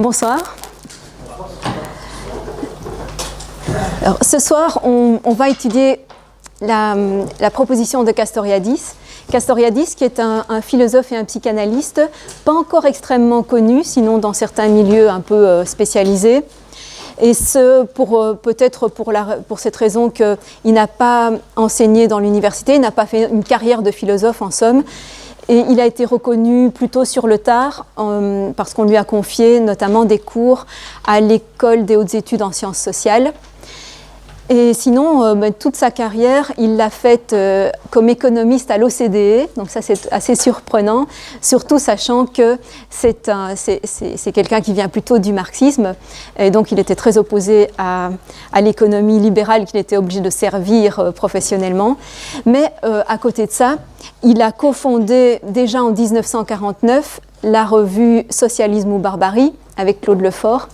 Bonsoir. Alors, ce soir, on va étudier la proposition de Castoriadis. Castoriadis, qui est un philosophe et un psychanalyste, pas encore extrêmement connu, sinon dans certains milieux un peu spécialisés. Et ce, peut-être pour cette raison qu'il n'a pas enseigné dans l'université, il n'a pas fait une carrière de philosophe en somme. Et il a été reconnu plutôt sur le tard, parce qu'on lui a confié notamment des cours à l'École des hautes études en sciences sociales. Et sinon, toute sa carrière, il l'a faite comme économiste à l'OCDE, donc ça c'est assez surprenant, surtout sachant que c'est quelqu'un qui vient plutôt du marxisme, et donc il était très opposé à l'économie libérale qu'il était obligé de servir professionnellement. Mais à côté de ça, il a cofondé déjà en 1949 la revue Socialisme ou Barbarie, avec Claude Lefort,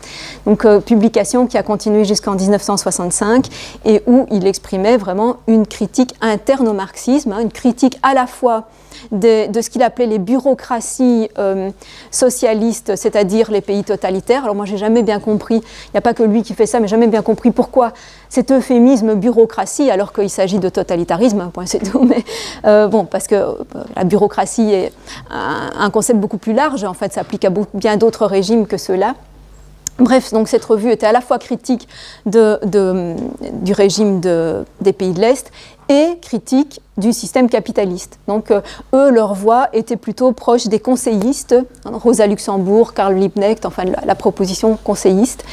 donc publication qui a continué jusqu'en 1965 et où il exprimait vraiment une critique interne au marxisme, une critique à la fois de ce qu'il appelait les bureaucraties socialistes, c'est-à-dire les pays totalitaires. Alors moi j'ai jamais bien compris, il n'y a pas que lui qui fait ça, mais jamais bien compris pourquoi cet euphémisme bureaucratie alors qu'il s'agit de totalitarisme, c'est tout. Mais parce que la bureaucratie est un concept beaucoup plus large, en fait ça s'applique à bien d'autres régimes que ceux-là. Bref, donc cette revue était à la fois critique du régime des pays de l'Est et critique du système capitaliste. Donc eux, leur voix était plutôt proche des conseillistes, Rosa Luxembourg, Karl Liebknecht, enfin la proposition conseilliste.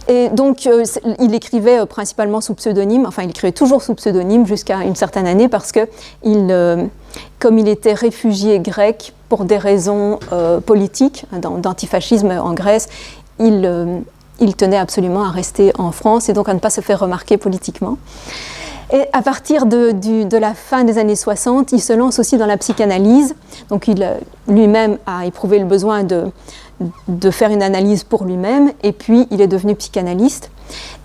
Et donc il écrivait principalement sous pseudonyme, enfin il écrivait toujours sous pseudonyme jusqu'à une certaine année parce que comme il était réfugié grec pour des raisons politiques, d'antifascisme en Grèce, il tenait absolument à rester en France et donc à ne pas se faire remarquer politiquement. Et à partir de la fin des années 60, il se lance aussi dans la psychanalyse. Donc lui-même a éprouvé le besoin de faire une analyse pour lui-même et puis il est devenu psychanalyste.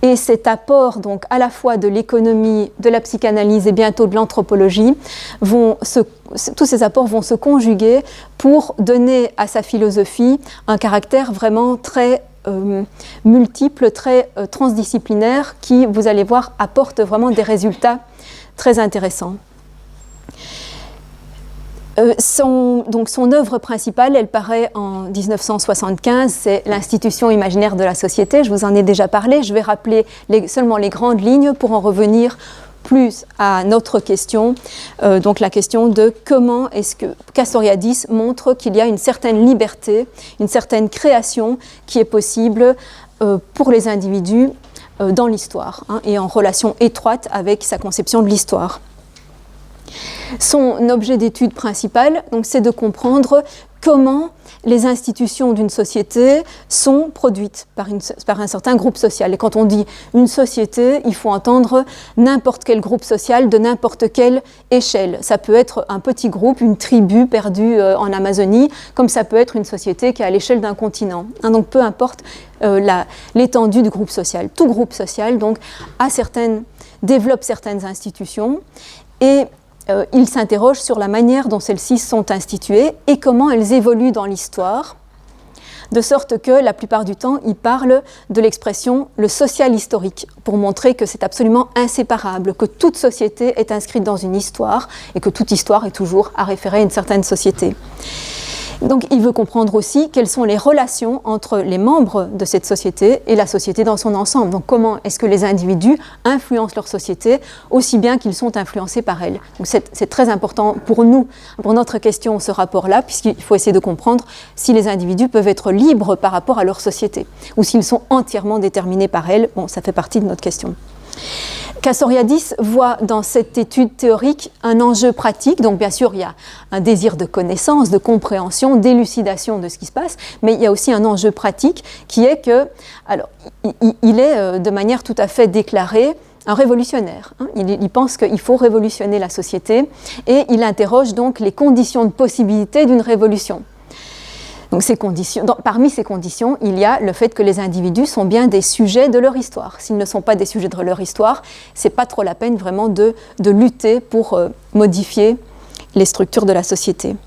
Et cet apport donc à la fois de l'économie, de la psychanalyse et bientôt de l'anthropologie, tous ces apports vont se conjuguer pour donner à sa philosophie un caractère vraiment très multiple, très transdisciplinaire qui, vous allez voir, apporte vraiment des résultats très intéressants. Son œuvre principale, elle paraît en 1975, c'est l'Institution imaginaire de la société. Je vous en ai déjà parlé, je vais rappeler seulement les grandes lignes pour en revenir plus à notre question, donc la question de comment est-ce que Castoriadis montre qu'il y a une certaine liberté, une certaine création qui est possible pour les individus dans l'histoire et en relation étroite avec sa conception de l'histoire. Son objet d'étude principal, donc, c'est de comprendre comment les institutions d'une société sont produites par un certain groupe social. Et quand on dit une société, il faut entendre n'importe quel groupe social de n'importe quelle échelle. Ça peut être un petit groupe, une tribu perdue en Amazonie, comme ça peut être une société qui est à l'échelle d'un continent. Donc peu importe l'étendue du groupe social. Tout groupe social donc, développe certaines institutions et il s'interroge sur la manière dont celles-ci sont instituées et comment elles évoluent dans l'histoire, de sorte que la plupart du temps, il parle de l'expression « le social historique » pour montrer que c'est absolument inséparable, que toute société est inscrite dans une histoire et que toute histoire est toujours à référer à une certaine société. Donc il veut comprendre aussi quelles sont les relations entre les membres de cette société et la société dans son ensemble. Donc comment est-ce que les individus influencent leur société aussi bien qu'ils sont influencés par elle. Donc c'est très important pour nous, pour notre question, ce rapport-là, puisqu'il faut essayer de comprendre si les individus peuvent être libres par rapport à leur société ou s'ils sont entièrement déterminés par elle. Bon, ça fait partie de notre question. Castoriadis voit dans cette étude théorique un enjeu pratique, donc bien sûr il y a un désir de connaissance, de compréhension, d'élucidation de ce qui se passe, mais il y a aussi un enjeu pratique qui est que, alors, il est de manière tout à fait déclarée un révolutionnaire. Il pense qu'il faut révolutionner la société et il interroge donc les conditions de possibilité d'une révolution. Donc parmi ces conditions, il y a le fait que les individus sont bien des sujets de leur histoire. S'ils ne sont pas des sujets de leur histoire, c'est pas trop la peine vraiment de lutter pour modifier les structures de la société.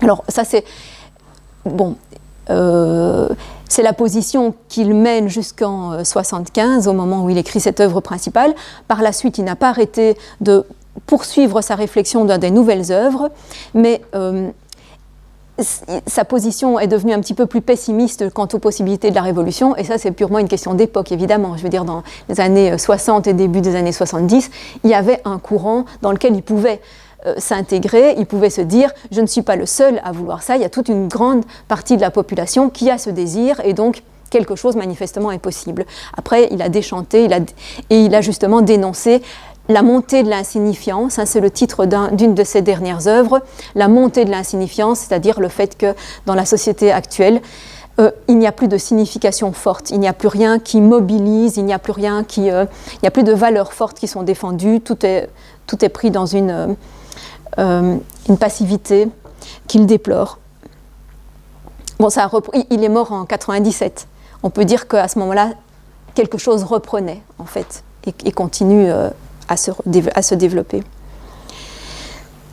Alors ça c'est bon. C'est la position qu'il mène jusqu'en 1975, au moment où il écrit cette œuvre principale. Par la suite, il n'a pas arrêté de poursuivre sa réflexion dans des nouvelles œuvres, mais sa position est devenue un petit peu plus pessimiste quant aux possibilités de la Révolution, et ça c'est purement une question d'époque, évidemment. Je veux dire, dans les années 60 et début des années 70, il y avait un courant dans lequel il pouvait s'intégrer, il pouvait se dire « je ne suis pas le seul à vouloir ça », il y a toute une grande partie de la population qui a ce désir, et donc quelque chose manifestement est possible. Après, il a déchanté, il a justement dénoncé la montée de l'insignifiance, c'est le titre d'une de ses dernières œuvres, la montée de l'insignifiance, c'est-à-dire le fait que dans la société actuelle, il n'y a plus de signification forte, il n'y a plus rien qui mobilise, il n'y a plus rien il n'y a plus de valeurs fortes qui sont défendues, tout est pris dans une passivité qu'il déplore. Bon, il est mort en 97. On peut dire qu'à ce moment-là, quelque chose reprenait, en fait, et continue à se développer.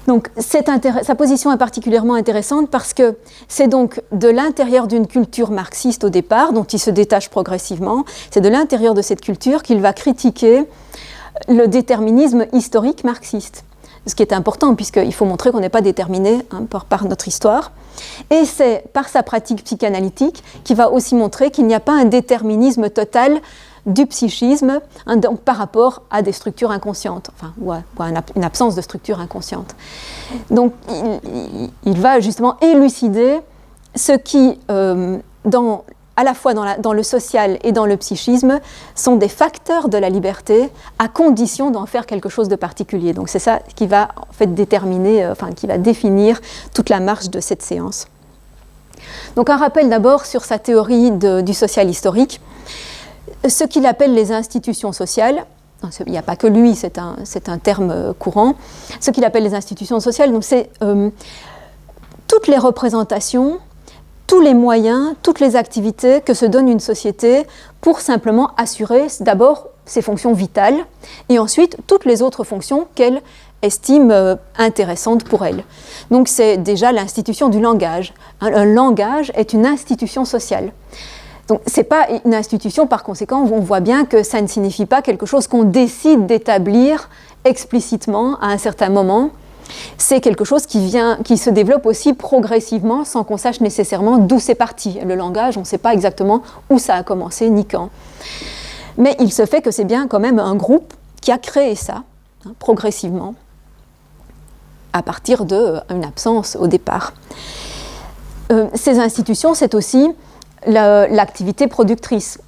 Donc, sa position est particulièrement intéressante parce que c'est donc de l'intérieur d'une culture marxiste au départ, dont il se détache progressivement, c'est de l'intérieur de cette culture qu'il va critiquer le déterminisme historique marxiste. Ce qui est important, puisqu'il faut montrer qu'on n'est pas déterminé par notre histoire. Et c'est par sa pratique psychanalytique qu'il va aussi montrer qu'il n'y a pas un déterminisme total du psychisme, donc par rapport à des structures inconscientes, ou à une absence de structure inconsciente. Donc il va justement élucider ce qui, à la fois dans le social et dans le psychisme, sont des facteurs de la liberté, à condition d'en faire quelque chose de particulier. Donc c'est ça qui va en fait qui va définir toute la marche de cette séance. Donc un rappel d'abord sur sa théorie du social historique. Ce qu'il appelle les institutions sociales, il n'y a pas que lui, c'est un terme courant, ce qu'il appelle les institutions sociales, donc c'est toutes les représentations, tous les moyens, toutes les activités que se donne une société pour simplement assurer d'abord ses fonctions vitales et ensuite toutes les autres fonctions qu'elle estime intéressantes pour elle. Donc c'est déjà l'institution du langage. Un langage est une institution sociale. Donc ce n'est pas une institution, par conséquent, où on voit bien que ça ne signifie pas quelque chose qu'on décide d'établir explicitement à un certain moment. C'est quelque chose qui se développe aussi progressivement sans qu'on sache nécessairement d'où c'est parti. Le langage, on ne sait pas exactement où ça a commencé ni quand. Mais il se fait que c'est bien quand même un groupe qui a créé ça, progressivement, à partir d'une absence au départ. Ces institutions, c'est aussi l'activité productrice.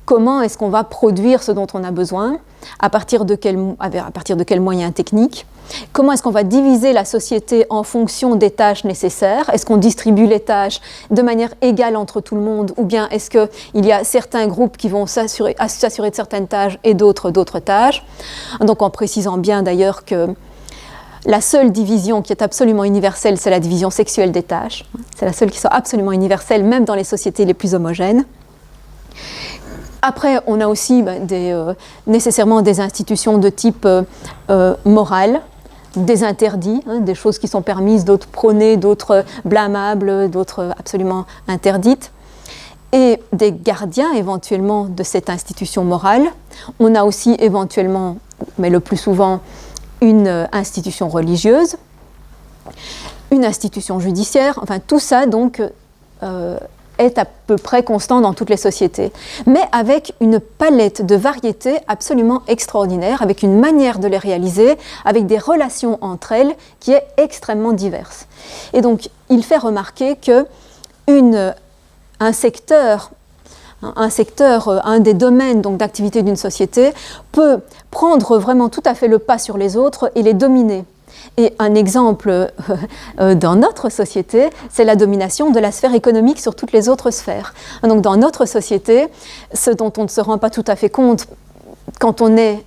Comment est-ce qu'on va produire ce dont on a besoin, à partir de quels moyens techniques? Comment est-ce qu'on va diviser la société en fonction des tâches nécessaires? Est-ce qu'on distribue les tâches de manière égale entre tout le monde, ou bien est-ce qu'il y a certains groupes qui vont s'assurer de certaines tâches et d'autres tâches? Donc en précisant bien d'ailleurs que la seule division qui est absolument universelle, c'est la division sexuelle des tâches. C'est la seule qui soit absolument universelle, même dans les sociétés les plus homogènes. Après, on a aussi nécessairement des institutions de type moral, des interdits, des choses qui sont permises, d'autres prônées, d'autres blâmables, d'autres absolument interdites, et des gardiens éventuellement de cette institution morale. On a aussi éventuellement, mais le plus souvent, une institution religieuse, une institution judiciaire, enfin tout ça donc est à peu près constant dans toutes les sociétés, mais avec une palette de variétés absolument extraordinaire, avec une manière de les réaliser, avec des relations entre elles qui est extrêmement diverse. Et donc il fait remarquer que un secteur, un des domaines donc, d'activité d'une société peut prendre vraiment tout à fait le pas sur les autres et les dominer. Et un exemple dans notre société, c'est la domination de la sphère économique sur toutes les autres sphères. Donc dans notre société, ce dont on ne se rend pas tout à fait compte quand on est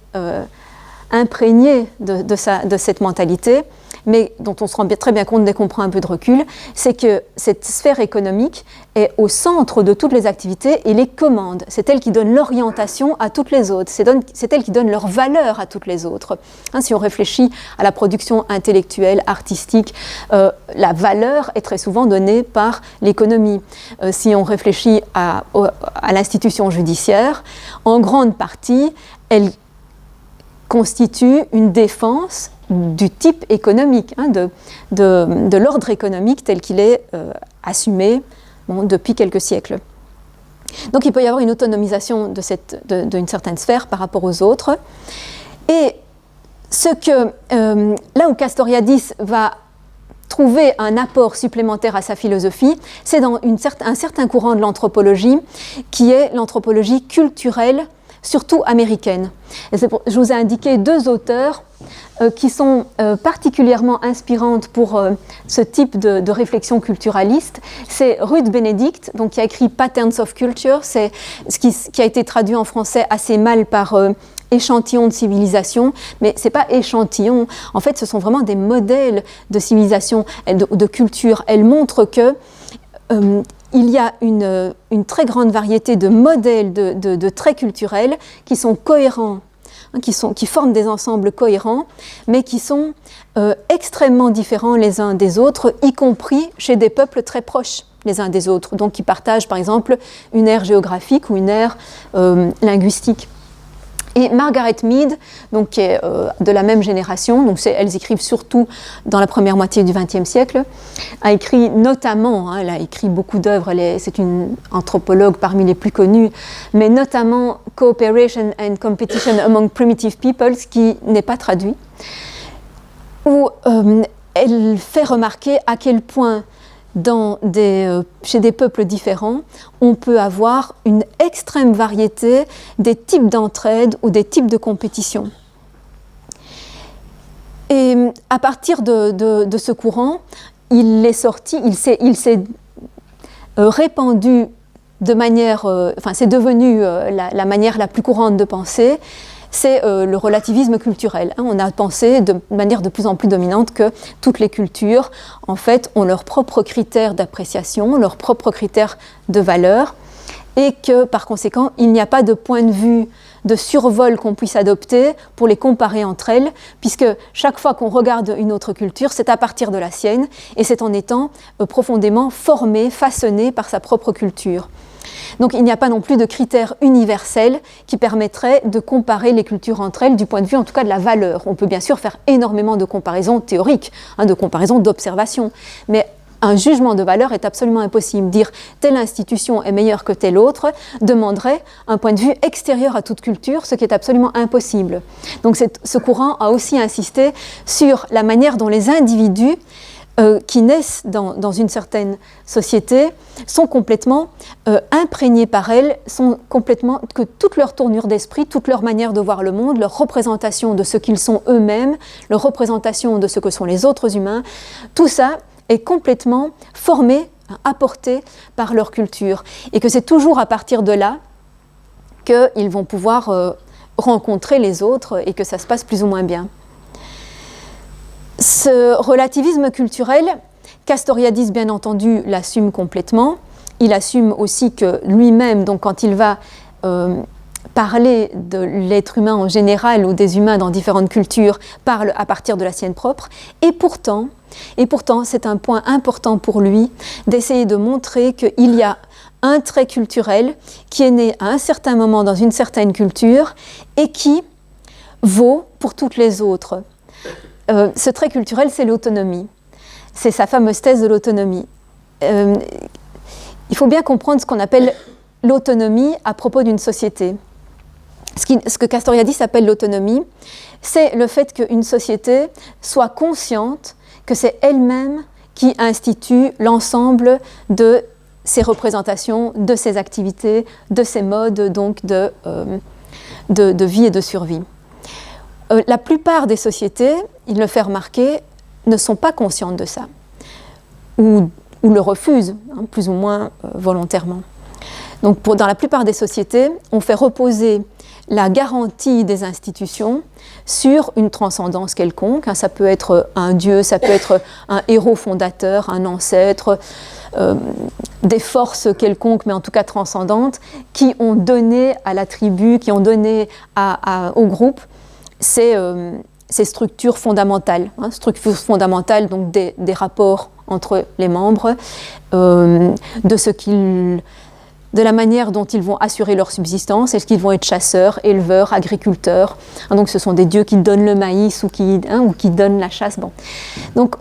imprégné de cette mentalité, mais dont on se rend très bien compte dès qu'on prend un peu de recul, c'est que cette sphère économique est au centre de toutes les activités et les commande. C'est elle qui donne l'orientation à toutes les autres, c'est elle qui donne leur valeur à toutes les autres. Hein, si on réfléchit à la production intellectuelle, artistique, la valeur est très souvent donnée par l'économie. Si on réfléchit à l'institution judiciaire, en grande partie, elle constitue une défense du type économique, hein, de l'ordre économique tel qu'il est assumé depuis quelques siècles. Donc il peut y avoir une autonomisation d'une certaine sphère par rapport aux autres. Et là où Castoriadis va trouver un apport supplémentaire à sa philosophie, c'est dans un certain courant de l'anthropologie qui est l'anthropologie culturelle, surtout américaine. Je vous ai indiqué deux auteurs qui sont particulièrement inspirantes pour ce type de réflexion culturaliste. C'est Ruth Benedict, donc, qui a écrit Patterns of Culture, c'est ce qui a été traduit en français assez mal par échantillon de civilisation, mais ce n'est pas échantillon. En fait, ce sont vraiment des modèles de civilisation, de culture. Elle montre que il y a une très grande variété de modèles de traits culturels qui sont cohérents, hein, qui forment des ensembles cohérents, mais qui sont extrêmement différents les uns des autres, y compris chez des peuples très proches les uns des autres, donc qui partagent par exemple une aire géographique ou une aire linguistique. Et Margaret Mead, donc, qui est de la même génération, donc elles écrivent surtout dans la première moitié du XXe siècle, a écrit notamment, hein, elle a écrit beaucoup d'œuvres, c'est une anthropologue parmi les plus connues, mais notamment Cooperation and Competition Among Primitive Peoples, qui n'est pas traduit, où elle fait remarquer à quel point chez des peuples différents, on peut avoir une extrême variété des types d'entraide ou des types de compétition. Et à partir de ce courant, il s'est répandu de manière, c'est devenu la manière la plus courante de penser. C'est le relativisme culturel. Hein. On a pensé de manière de plus en plus dominante que toutes les cultures, en fait, ont leurs propres critères d'appréciation, leurs propres critères de valeur, et que, par conséquent, il n'y a pas de point de vue de survol qu'on puisse adopter pour les comparer entre elles, puisque chaque fois qu'on regarde une autre culture, c'est à partir de la sienne, et c'est en étant profondément formé, façonné par sa propre culture. Donc il n'y a pas non plus de critères universels qui permettraient de comparer les cultures entre elles du point de vue en tout cas de la valeur. On peut bien sûr faire énormément de comparaisons théoriques, hein, de comparaisons d'observation, mais un jugement de valeur est absolument impossible. Dire telle institution est meilleure que telle autre demanderait un point de vue extérieur à toute culture, ce qui est absolument impossible. Donc ce courant a aussi insisté sur la manière dont les individus qui naissent dans une certaine société sont complètement imprégnés par elle, que toute leur tournure d'esprit, toute leur manière de voir le monde, leur représentation de ce qu'ils sont eux-mêmes, leur représentation de ce que sont les autres humains, tout ça est complètement formé, apporté par leur culture. Et que c'est toujours à partir de là qu'ils vont pouvoir rencontrer les autres et que ça se passe plus ou moins bien. Ce relativisme culturel, Castoriadis, bien entendu, l'assume complètement. Il assume aussi que lui-même, donc quand il va parler de l'être humain en général ou des humains dans différentes cultures, parle à partir de la sienne propre. Et pourtant, c'est un point important pour lui d'essayer de montrer qu'il y a un trait culturel qui est né à un certain moment dans une certaine culture et qui vaut pour toutes les autres. Ce trait culturel, c'est l'autonomie. C'est sa fameuse thèse de l'autonomie. Il faut bien comprendre ce qu'on appelle l'autonomie à propos d'une société. Ce que Castoriadis appelle l'autonomie, c'est le fait qu'une société soit consciente que c'est elle-même qui institue l'ensemble de ses représentations, de ses activités, de ses modes donc de vie et de survie. La plupart des sociétés, il le fait remarquer, ne sont pas conscientes de ça, ou le refusent, hein, plus ou moins volontairement. Donc dans la plupart des sociétés, on fait reposer la garantie des institutions sur une transcendance quelconque. Ça peut être un dieu, ça peut être un héros fondateur, un ancêtre, des forces quelconques, mais en tout cas transcendantes, qui ont donné à la tribu, qui ont donné au groupe ces structures fondamentales, structures fondamentales donc des rapports entre les membres, de la manière dont ils vont assurer leur subsistance. Est-ce qu'ils vont être chasseurs, éleveurs, agriculteurs? Donc ce sont des dieux qui donnent le maïs ou qui donnent la chasse. Bon. Donc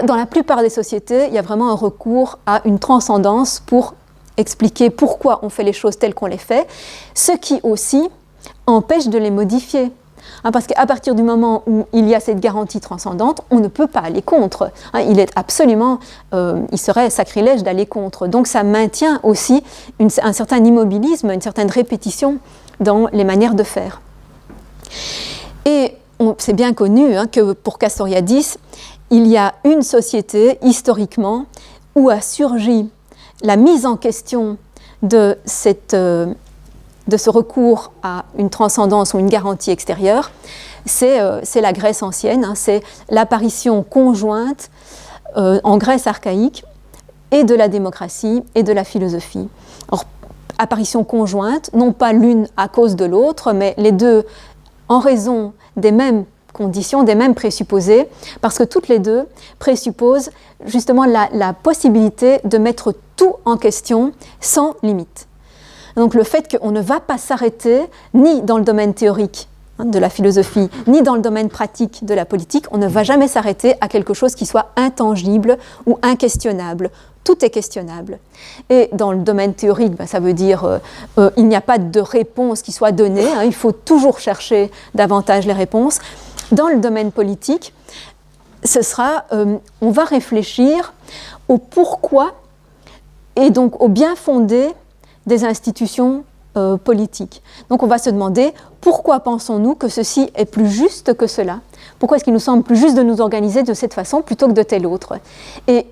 dans la plupart des sociétés, il y a vraiment un recours à une transcendance pour expliquer pourquoi on fait les choses telles qu'on les fait, ce qui aussi empêche de les modifier. Parce qu'à partir du moment où il y a cette garantie transcendante, on ne peut pas aller contre. Il est absolument, il serait sacrilège d'aller contre. Donc ça maintient aussi un certain immobilisme, une certaine répétition dans les manières de faire. Et c'est bien connu que pour Castoriadis, il y a une société historiquement où a surgi la mise en question de ce recours à une transcendance ou une garantie extérieure, c'est la Grèce ancienne, c'est l'apparition conjointe en Grèce archaïque et de la démocratie et de la philosophie. Alors, apparition conjointe, non pas l'une à cause de l'autre, mais les deux en raison des mêmes conditions, des mêmes présupposés, parce que toutes les deux présupposent justement la possibilité de mettre tout en question sans limite. Donc le fait qu'on ne va pas s'arrêter ni dans le domaine théorique de la philosophie, ni dans le domaine pratique de la politique, on ne va jamais s'arrêter à quelque chose qui soit intangible ou inquestionnable. Tout est questionnable. Et dans le domaine théorique, ça veut dire il n'y a pas de réponse qui soit donnée, il faut toujours chercher davantage les réponses. Dans le domaine politique, ce sera, on va réfléchir au pourquoi et donc au bien fondé des institutions politiques. Donc on va se demander pourquoi pensons-nous que ceci est plus juste que cela? Pourquoi est-ce qu'il nous semble plus juste de nous organiser de cette façon plutôt que de telle autre? Et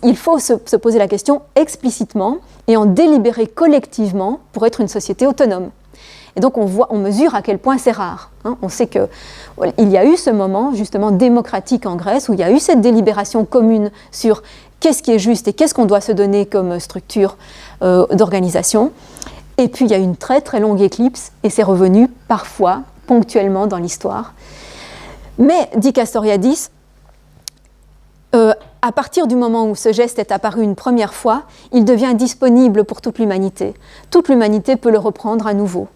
il faut se poser la question explicitement et en délibérer collectivement pour être une société autonome. Et donc on mesure à quel point c'est rare. On sait qu'il y a eu ce moment justement démocratique en Grèce où il y a eu cette délibération commune sur qu'est-ce qui est juste et qu'est-ce qu'on doit se donner comme structure d'organisation. Et puis il y a eu une très très longue éclipse et c'est revenu parfois, ponctuellement dans l'histoire. Mais, dit Castoriadis, à partir du moment où ce geste est apparu une première fois, il devient disponible pour toute l'humanité. Toute l'humanité peut le reprendre à nouveau.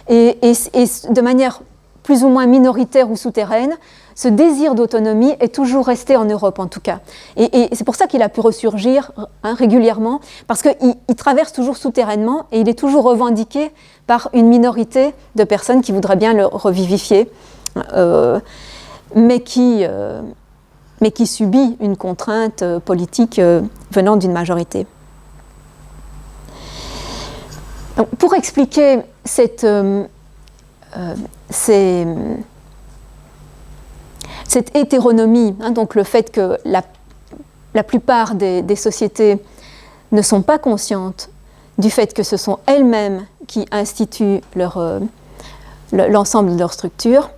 Et de manière plus ou moins minoritaire ou souterraine, ce désir d'autonomie est toujours resté en Europe en tout cas. Et c'est pour ça qu'il a pu ressurgir régulièrement, parce qu'il traverse toujours souterrainement et il est toujours revendiqué par une minorité de personnes qui voudraient bien le revivifier, mais qui subit une contrainte politique venant d'une majorité. Donc, pour expliquer cette hétéronomie, donc le fait que la plupart des sociétés ne sont pas conscientes du fait que ce sont elles-mêmes qui instituent l'ensemble de leur structure,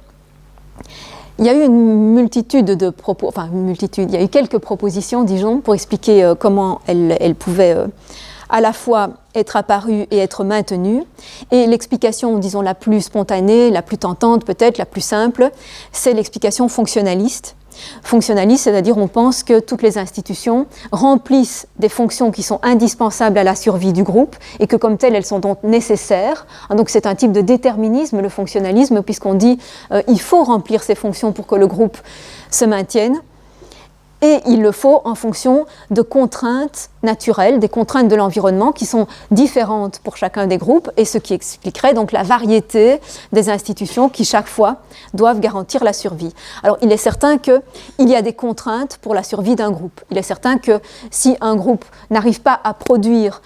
il y a eu une multitude de propos, il y a eu quelques propositions, disons, pour expliquer comment elles pouvaient à la fois être apparues et être maintenues. Et l'explication, disons, la plus spontanée, la plus tentante peut-être, la plus simple, c'est l'explication fonctionnaliste. Fonctionnaliste, c'est-à-dire on pense que toutes les institutions remplissent des fonctions qui sont indispensables à la survie du groupe et que comme telles, elles sont donc nécessaires. Donc c'est un type de déterminisme, le fonctionnalisme, puisqu'on dit il faut remplir ces fonctions pour que le groupe se maintienne. Et il le faut en fonction de contraintes naturelles, des contraintes de l'environnement qui sont différentes pour chacun des groupes et ce qui expliquerait donc la variété des institutions qui chaque fois doivent garantir la survie. Alors il est certain qu'il y a des contraintes pour la survie d'un groupe. Il est certain que si un groupe n'arrive pas à produire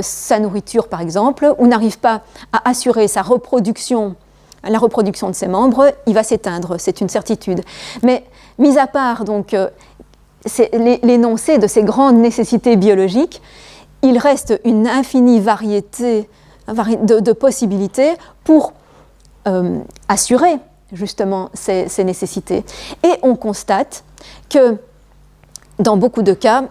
sa nourriture par exemple, ou n'arrive pas à assurer sa reproduction, la reproduction de ses membres, il va s'éteindre, c'est une certitude. Mais mis à part donc l'énoncé de ces grandes nécessités biologiques, il reste une infinie variété de possibilités pour assurer justement ces nécessités. Et on constate que dans beaucoup de cas,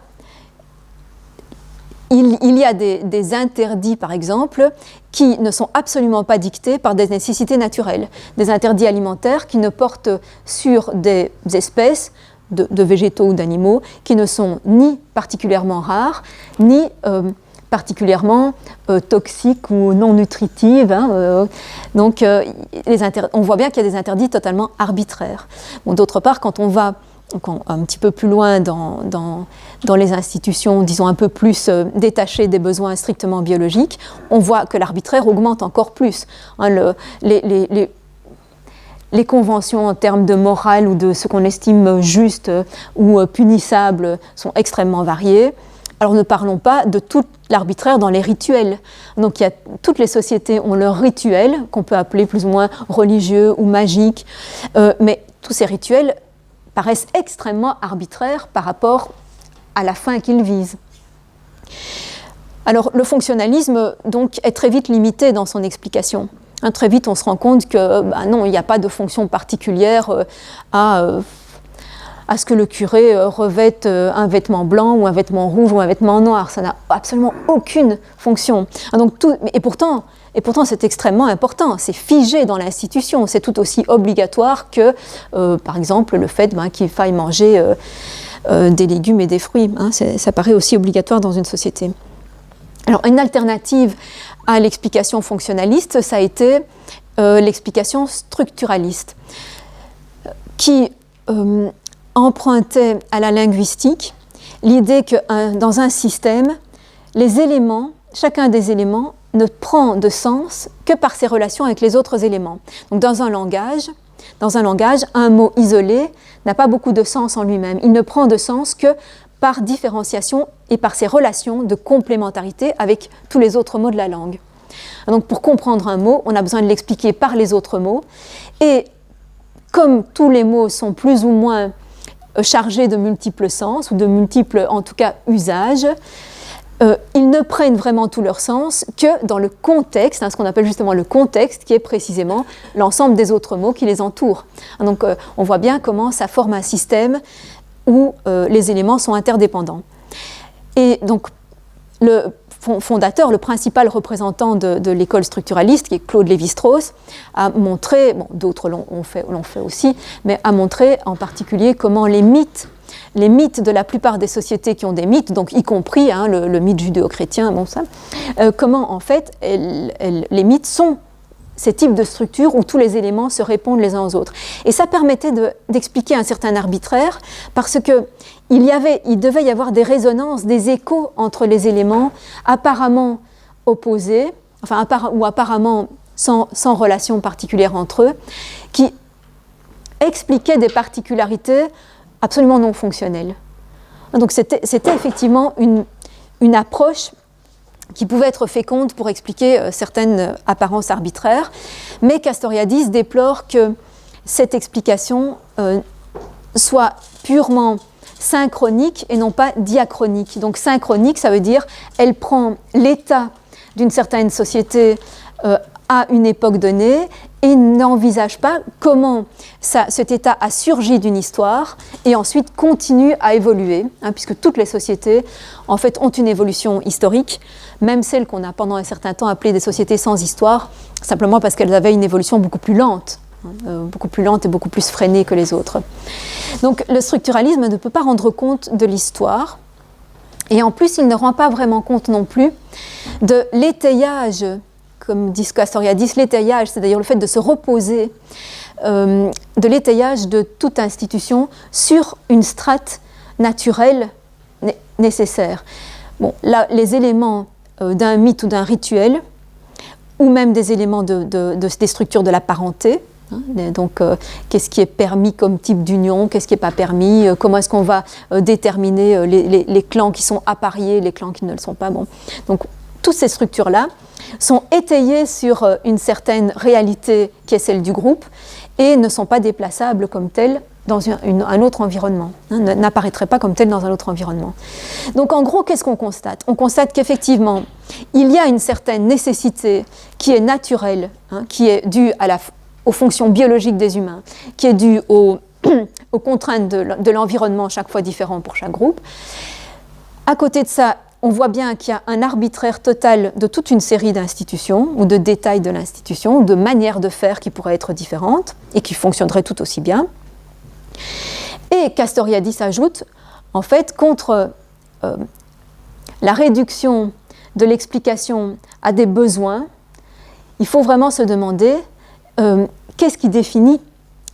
il y a des interdits, par exemple, qui ne sont absolument pas dictés par des nécessités naturelles. Des interdits alimentaires qui ne portent sur des espèces de végétaux ou d'animaux qui ne sont ni particulièrement rares, ni particulièrement toxiques ou non nutritives. Donc, on voit bien qu'il y a des interdits totalement arbitraires. Bon, d'autre part, quand on va un petit peu plus loin dans les institutions, disons un peu plus détachées des besoins strictement biologiques, on voit que l'arbitraire augmente encore plus. Les conventions en termes de morale ou de ce qu'on estime juste ou punissable sont extrêmement variées. Alors ne parlons pas de tout l'arbitraire dans les rituels. Donc toutes les sociétés ont leurs rituels, qu'on peut appeler plus ou moins religieux ou magiques, mais tous ces rituels paraissent extrêmement arbitraires par rapport à la fin qu'ils visent. Alors le fonctionnalisme donc, est très vite limité dans son explication. Très vite on se rend compte que non, il n'y a pas de fonction particulière à ce que le curé revête un vêtement blanc ou un vêtement rouge ou un vêtement noir. Ça n'a absolument aucune fonction. Donc et pourtant c'est extrêmement important, c'est figé dans l'institution, c'est tout aussi obligatoire que, par exemple, le fait qu'il faille manger des légumes et des fruits. Ça paraît aussi obligatoire dans une société. Alors, une alternative à l'explication fonctionnaliste, ça a été l'explication structuraliste, qui empruntait à la linguistique l'idée que dans un système, les éléments, chacun des éléments, ne prend de sens que par ses relations avec les autres éléments. Donc dans un langage, un mot isolé n'a pas beaucoup de sens en lui-même. Il ne prend de sens que par différenciation et par ses relations de complémentarité avec tous les autres mots de la langue. Donc pour comprendre un mot, on a besoin de l'expliquer par les autres mots. Et comme tous les mots sont plus ou moins chargés de multiples sens, ou de multiples, en tout cas, usages, ils ne prennent vraiment tout leur sens que dans le contexte, ce qu'on appelle justement le contexte, qui est précisément l'ensemble des autres mots qui les entourent. Donc on voit bien comment ça forme un système où les éléments sont interdépendants. Et donc le fondateur, le principal représentant de l'école structuraliste, qui est Claude Lévi-Strauss, a montré, d'autres l'ont fait aussi, mais a montré en particulier comment les mythes de la plupart des sociétés qui ont des mythes, donc y compris le mythe judéo-chrétien, comment en fait les mythes sont ces types de structures où tous les éléments se répondent les uns aux autres. Et ça permettait d'expliquer un certain arbitraire parce que il devait y avoir des résonances, des échos entre les éléments apparemment opposés, ou apparemment sans relation particulière entre eux, qui expliquaient des particularités absolument non fonctionnelles. Donc c'était effectivement une approche qui pouvait être féconde pour expliquer certaines apparences arbitraires, mais Castoriadis déplore que cette explication soit purement synchronique et non pas diachronique. Donc synchronique, ça veut dire elle prend l'état d'une certaine société à une époque donnée et n'envisage pas comment cet état a surgi d'une histoire et ensuite continue à évoluer, puisque toutes les sociétés en fait ont une évolution historique, même celles qu'on a pendant un certain temps appelées des sociétés sans histoire, simplement parce qu'elles avaient une évolution beaucoup plus lente et beaucoup plus freinée que les autres. Donc le structuralisme ne peut pas rendre compte de l'histoire, et en plus il ne rend pas vraiment compte non plus de l'étayage, comme dit Castoriadis, l'étayage, c'est-à-dire le fait de se reposer, de l'étayage de toute institution sur une strate naturelle nécessaire. Bon, là, les éléments d'un mythe ou d'un rituel, ou même des éléments des structures de la parenté, donc qu'est-ce qui est permis comme type d'union, qu'est-ce qui n'est pas permis, comment est-ce qu'on va déterminer les clans qui sont appariés, les clans qui ne le sont pas. Bon. Donc toutes ces structures-là sont étayées sur une certaine réalité qui est celle du groupe et ne sont pas déplaçables comme telles dans un autre environnement, n'apparaîtraient pas comme telles dans un autre environnement. Donc en gros, qu'est-ce qu'on constate ? On constate qu'effectivement, il y a une certaine nécessité qui est naturelle, qui est due aux fonctions biologiques des humains, qui est due aux contraintes de l'environnement chaque fois différent pour chaque groupe. À côté de ça, on voit bien qu'il y a un arbitraire total de toute une série d'institutions ou de détails de l'institution, de manières de faire qui pourraient être différentes et qui fonctionneraient tout aussi bien. Et Castoriadis ajoute, en fait, contre la réduction de l'explication à des besoins, il faut vraiment se demander qu'est-ce qui définit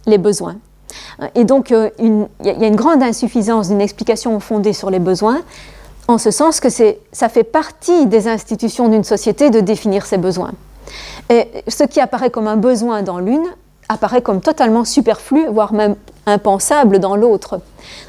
les besoins. Et donc, il y a une grande insuffisance d'une explication fondée sur les besoins, en ce sens que ça fait partie des institutions d'une société de définir ses besoins. Et ce qui apparaît comme un besoin dans l'une apparaît comme totalement superflu, voire même impensable dans l'autre.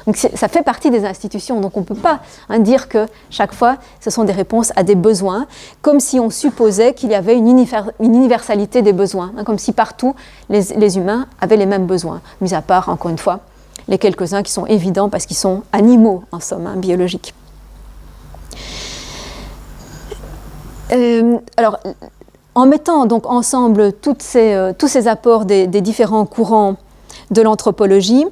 Donc ça fait partie des institutions, donc on ne peut pas dire que chaque fois ce sont des réponses à des besoins, comme si on supposait qu'il y avait une universalité des besoins, comme si partout les humains avaient les mêmes besoins, mis à part, encore une fois, les quelques-uns qui sont évidents parce qu'ils sont animaux, en somme, biologiques. Alors, en mettant donc ensemble tous ces apports des différents courants de l'anthropologie,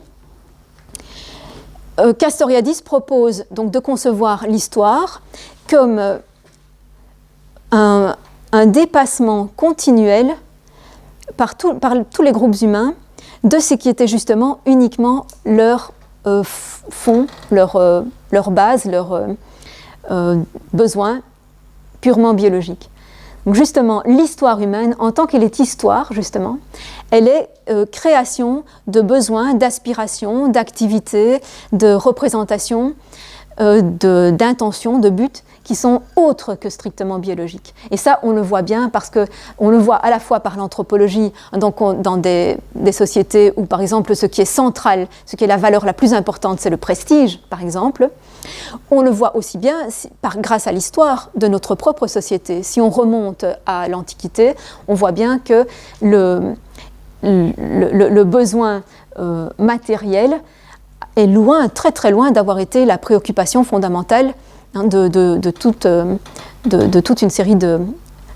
Castoriadis propose donc de concevoir l'histoire comme un dépassement continuel par tous les groupes humains de ce qui était justement uniquement leur fond, leur base, leurs besoins purement biologiques. Donc justement, l'histoire humaine, en tant qu'elle est histoire, justement, elle est création de besoins, d'aspirations, d'activités, de représentations, d'intentions, de buts qui sont autres que strictement biologiques. Et ça, on le voit bien parce qu'on le voit à la fois par l'anthropologie, donc dans des sociétés où, par exemple, ce qui est central, ce qui est la valeur la plus importante, c'est le prestige, par exemple. On le voit aussi bien grâce à l'histoire de notre propre société. Si on remonte à l'Antiquité, on voit bien que le besoin matériel est loin, très très loin d'avoir été la préoccupation fondamentale de toute une série de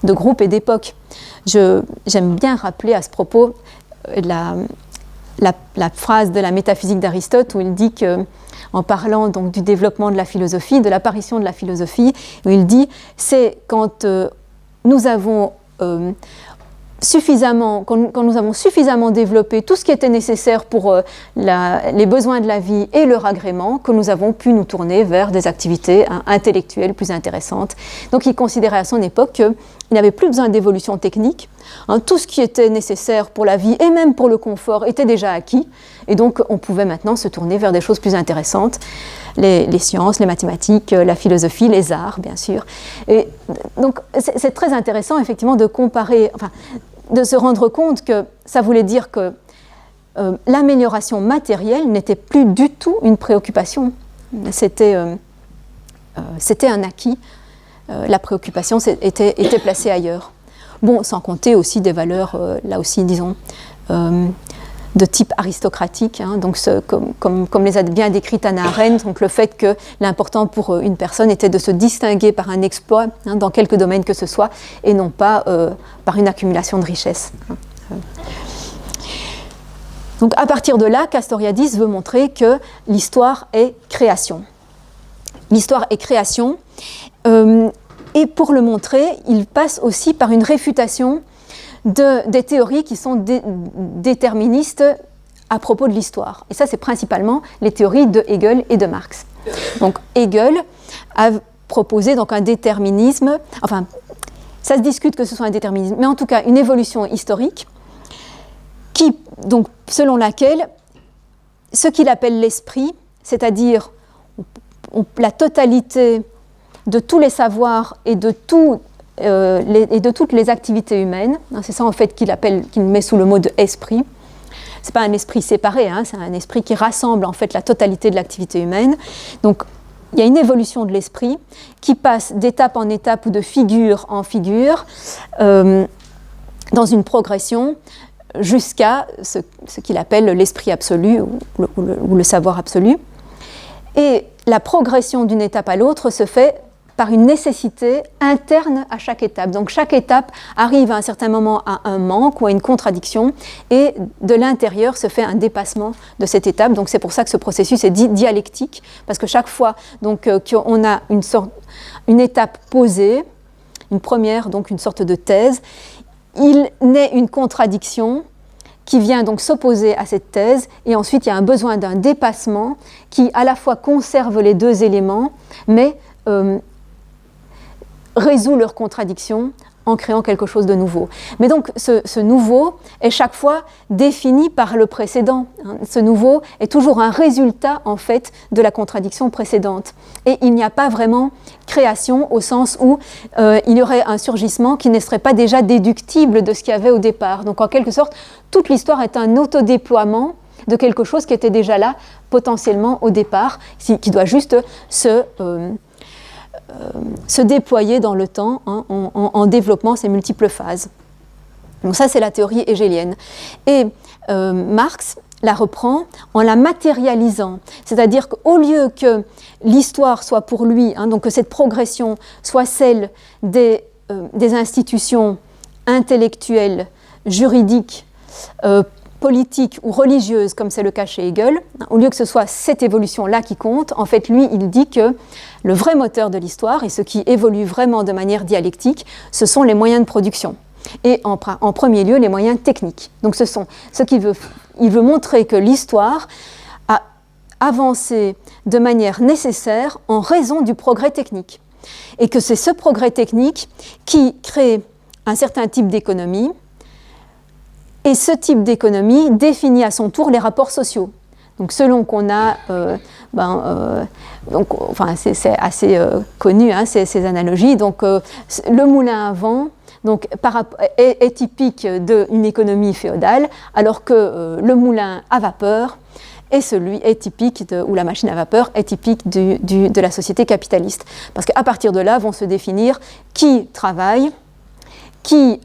groupes et d'époques. J'aime bien rappeler à ce propos la phrase de la métaphysique d'Aristote où il dit que, en parlant donc du développement de la philosophie, de l'apparition de la philosophie, où il dit c'est quand nous avons quand nous avons suffisamment développé tout ce qui était nécessaire pour les besoins de la vie et leur agrément, que nous avons pu nous tourner vers des activités intellectuelles plus intéressantes. Donc il considérait à son époque qu'il n'avait plus besoin d'évolution technique. Tout ce qui était nécessaire pour la vie et même pour le confort était déjà acquis. Et donc on pouvait maintenant se tourner vers des choses plus intéressantes, les sciences, les mathématiques, la philosophie, les arts, bien sûr. Et donc c'est très intéressant effectivement de comparer, de se rendre compte que ça voulait dire que l'amélioration matérielle n'était plus du tout une préoccupation. C'était un acquis. La préoccupation était placée ailleurs. Bon, sans compter aussi des valeurs, là aussi, disons, de type aristocratique, donc comme les a bien décrites Hannah Arendt, donc le fait que l'important pour une personne était de se distinguer par un exploit dans quelque domaine que ce soit, et non pas par une accumulation de richesses. Donc à partir de là, Castoriadis veut montrer que l'histoire est création. L'histoire est création, et pour le montrer, il passe aussi par une réfutation des théories qui sont déterministes à propos de l'histoire. Et ça, c'est principalement les théories de Hegel et de Marx. Donc Hegel a proposé donc un déterminisme, enfin, ça se discute que ce soit un déterminisme, mais en tout cas une évolution historique, donc, selon laquelle ce qu'il appelle l'esprit, c'est-à-dire la totalité de tous les savoirs et de toutes les activités humaines, c'est ça en fait qu'il met sous le mot de esprit. C'est pas un esprit séparé, c'est un esprit qui rassemble en fait la totalité de l'activité humaine. Donc il y a une évolution de l'esprit qui passe d'étape en étape ou de figure en figure dans une progression jusqu'à ce qu'il appelle l'esprit absolu ou le savoir absolu. Et la progression d'une étape à l'autre se fait par une nécessité interne à chaque étape. Donc chaque étape arrive à un certain moment à un manque ou à une contradiction, et de l'intérieur se fait un dépassement de cette étape. Donc c'est pour ça que ce processus est dit dialectique, parce que chaque fois donc, qu'on a une étape posée, une première, donc une sorte de thèse, il naît une contradiction qui vient donc s'opposer à cette thèse, et ensuite il y a un besoin d'un dépassement qui à la fois conserve les deux éléments, mais résout leurs contradictions en créant quelque chose de nouveau. Mais donc ce nouveau est chaque fois défini par le précédent. Ce nouveau est toujours un résultat en fait de la contradiction précédente. Et il n'y a pas vraiment création au sens où il y aurait un surgissement qui ne serait pas déjà déductible de ce qu'il y avait au départ. Donc en quelque sorte, toute l'histoire est un autodéploiement de quelque chose qui était déjà là potentiellement au départ, qui doit juste se déployer dans le temps, hein, en développant ces multiples phases. Donc ça, c'est la théorie hégélienne. Et Marx la reprend en la matérialisant, c'est-à-dire qu'au lieu que l'histoire soit pour lui, hein, donc que cette progression soit celle des institutions intellectuelles, juridiques, politique ou religieuse, comme c'est le cas chez Hegel, au lieu que ce soit cette évolution-là qui compte, en fait, lui, il dit que le vrai moteur de l'histoire, et ce qui évolue vraiment de manière dialectique, ce sont les moyens de production. Et en premier lieu, les moyens techniques. Donc ce sont ce qu'il veut montrer que l'histoire a avancé de manière nécessaire en raison du progrès technique. Et que c'est ce progrès technique qui crée un certain type d'économie. Et ce type d'économie définit à son tour les rapports sociaux. Donc selon qu'on a, c'est assez connu, hein, ces analogies. Donc le moulin à vent donc, est typique d'une économie féodale, alors que le moulin à vapeur est typique ou la machine à vapeur est typique de la société capitaliste. Parce qu'à partir de là vont se définir qui travaille, qui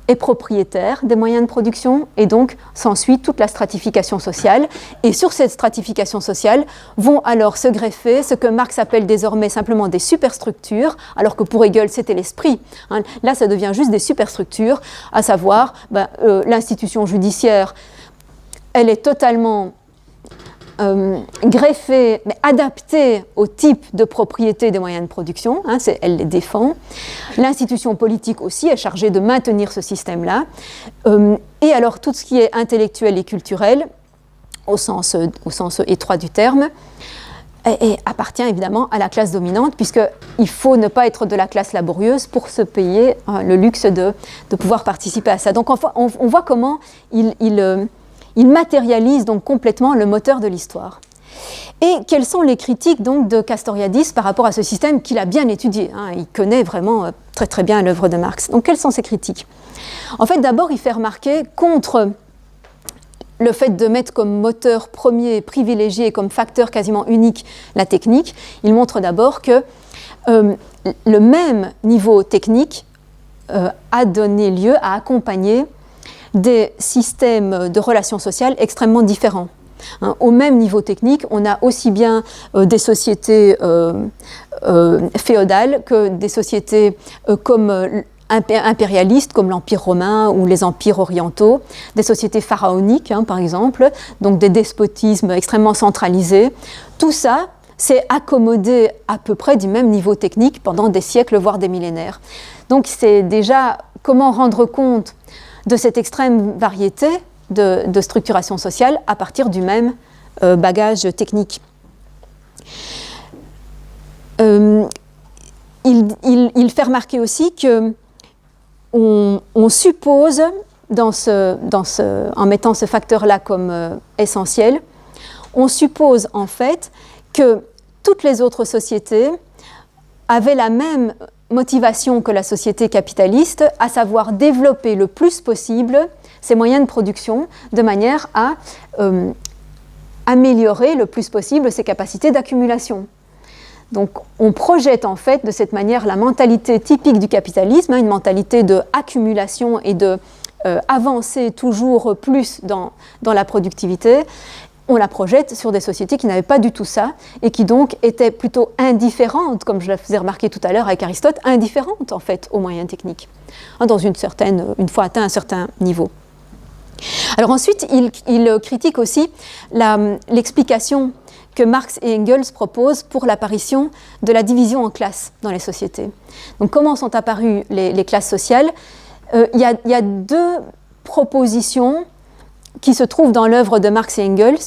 est propriétaire des moyens de production, et donc s'ensuit toute la stratification sociale. Et sur cette stratification sociale vont alors se greffer ce que Marx appelle désormais simplement des superstructures, alors que pour Hegel c'était l'esprit. Hein. Là ça devient juste des superstructures, à savoir l'institution judiciaire, elle est totalement greffée, mais adaptée au type de propriété des moyens de production, hein, elle les défend. L'institution politique aussi est chargée de maintenir ce système-là. Et alors tout ce qui est intellectuel et culturel, au sens étroit du terme, et appartient évidemment à la classe dominante, puisqu'il faut ne pas être de la classe laborieuse pour se payer le luxe de pouvoir participer à ça. Donc on voit comment il matérialise donc complètement le moteur de l'histoire. Et quelles sont les critiques donc de Castoriadis par rapport à ce système qu'il a bien étudié, hein, il connaît vraiment très très bien l'œuvre de Marx. Donc quelles sont ces critiques ? En fait, d'abord, il fait remarquer contre le fait de mettre comme moteur premier privilégié, comme facteur quasiment unique, la technique. Il montre d'abord que le même niveau technique a donné lieu à accompagner des systèmes de relations sociales extrêmement différents. Hein, au même niveau technique, on a aussi bien des sociétés féodales que des sociétés comme impérialistes, comme l'Empire romain ou les empires orientaux, des sociétés pharaoniques, hein, par exemple, donc des despotismes extrêmement centralisés. Tout ça s'est accommodé à peu près du même niveau technique pendant des siècles, voire des millénaires. Donc c'est déjà comment rendre compte de cette extrême variété de structuration sociale à partir du même bagage technique. Il fait remarquer aussi qu'on suppose, en mettant ce facteur-là comme essentiel, on suppose en fait que toutes les autres sociétés avaient la même motivation que la société capitaliste, à savoir développer le plus possible ses moyens de production de manière à améliorer le plus possible ses capacités d'accumulation. Donc on projette en fait de cette manière la mentalité typique du capitalisme, hein, une mentalité d'accumulation et de avancer toujours plus dans la productivité, on la projette sur des sociétés qui n'avaient pas du tout ça et qui donc étaient plutôt indifférentes, comme je le faisais remarquer tout à l'heure avec Aristote, indifférentes en fait aux moyens techniques, une fois atteint un certain niveau. Alors ensuite, il critique aussi l'explication que Marx et Engels proposent pour l'apparition de la division en classes dans les sociétés. Donc comment sont apparues les classes sociales ? Il y a deux propositions qui se trouvent dans l'œuvre de Marx et Engels.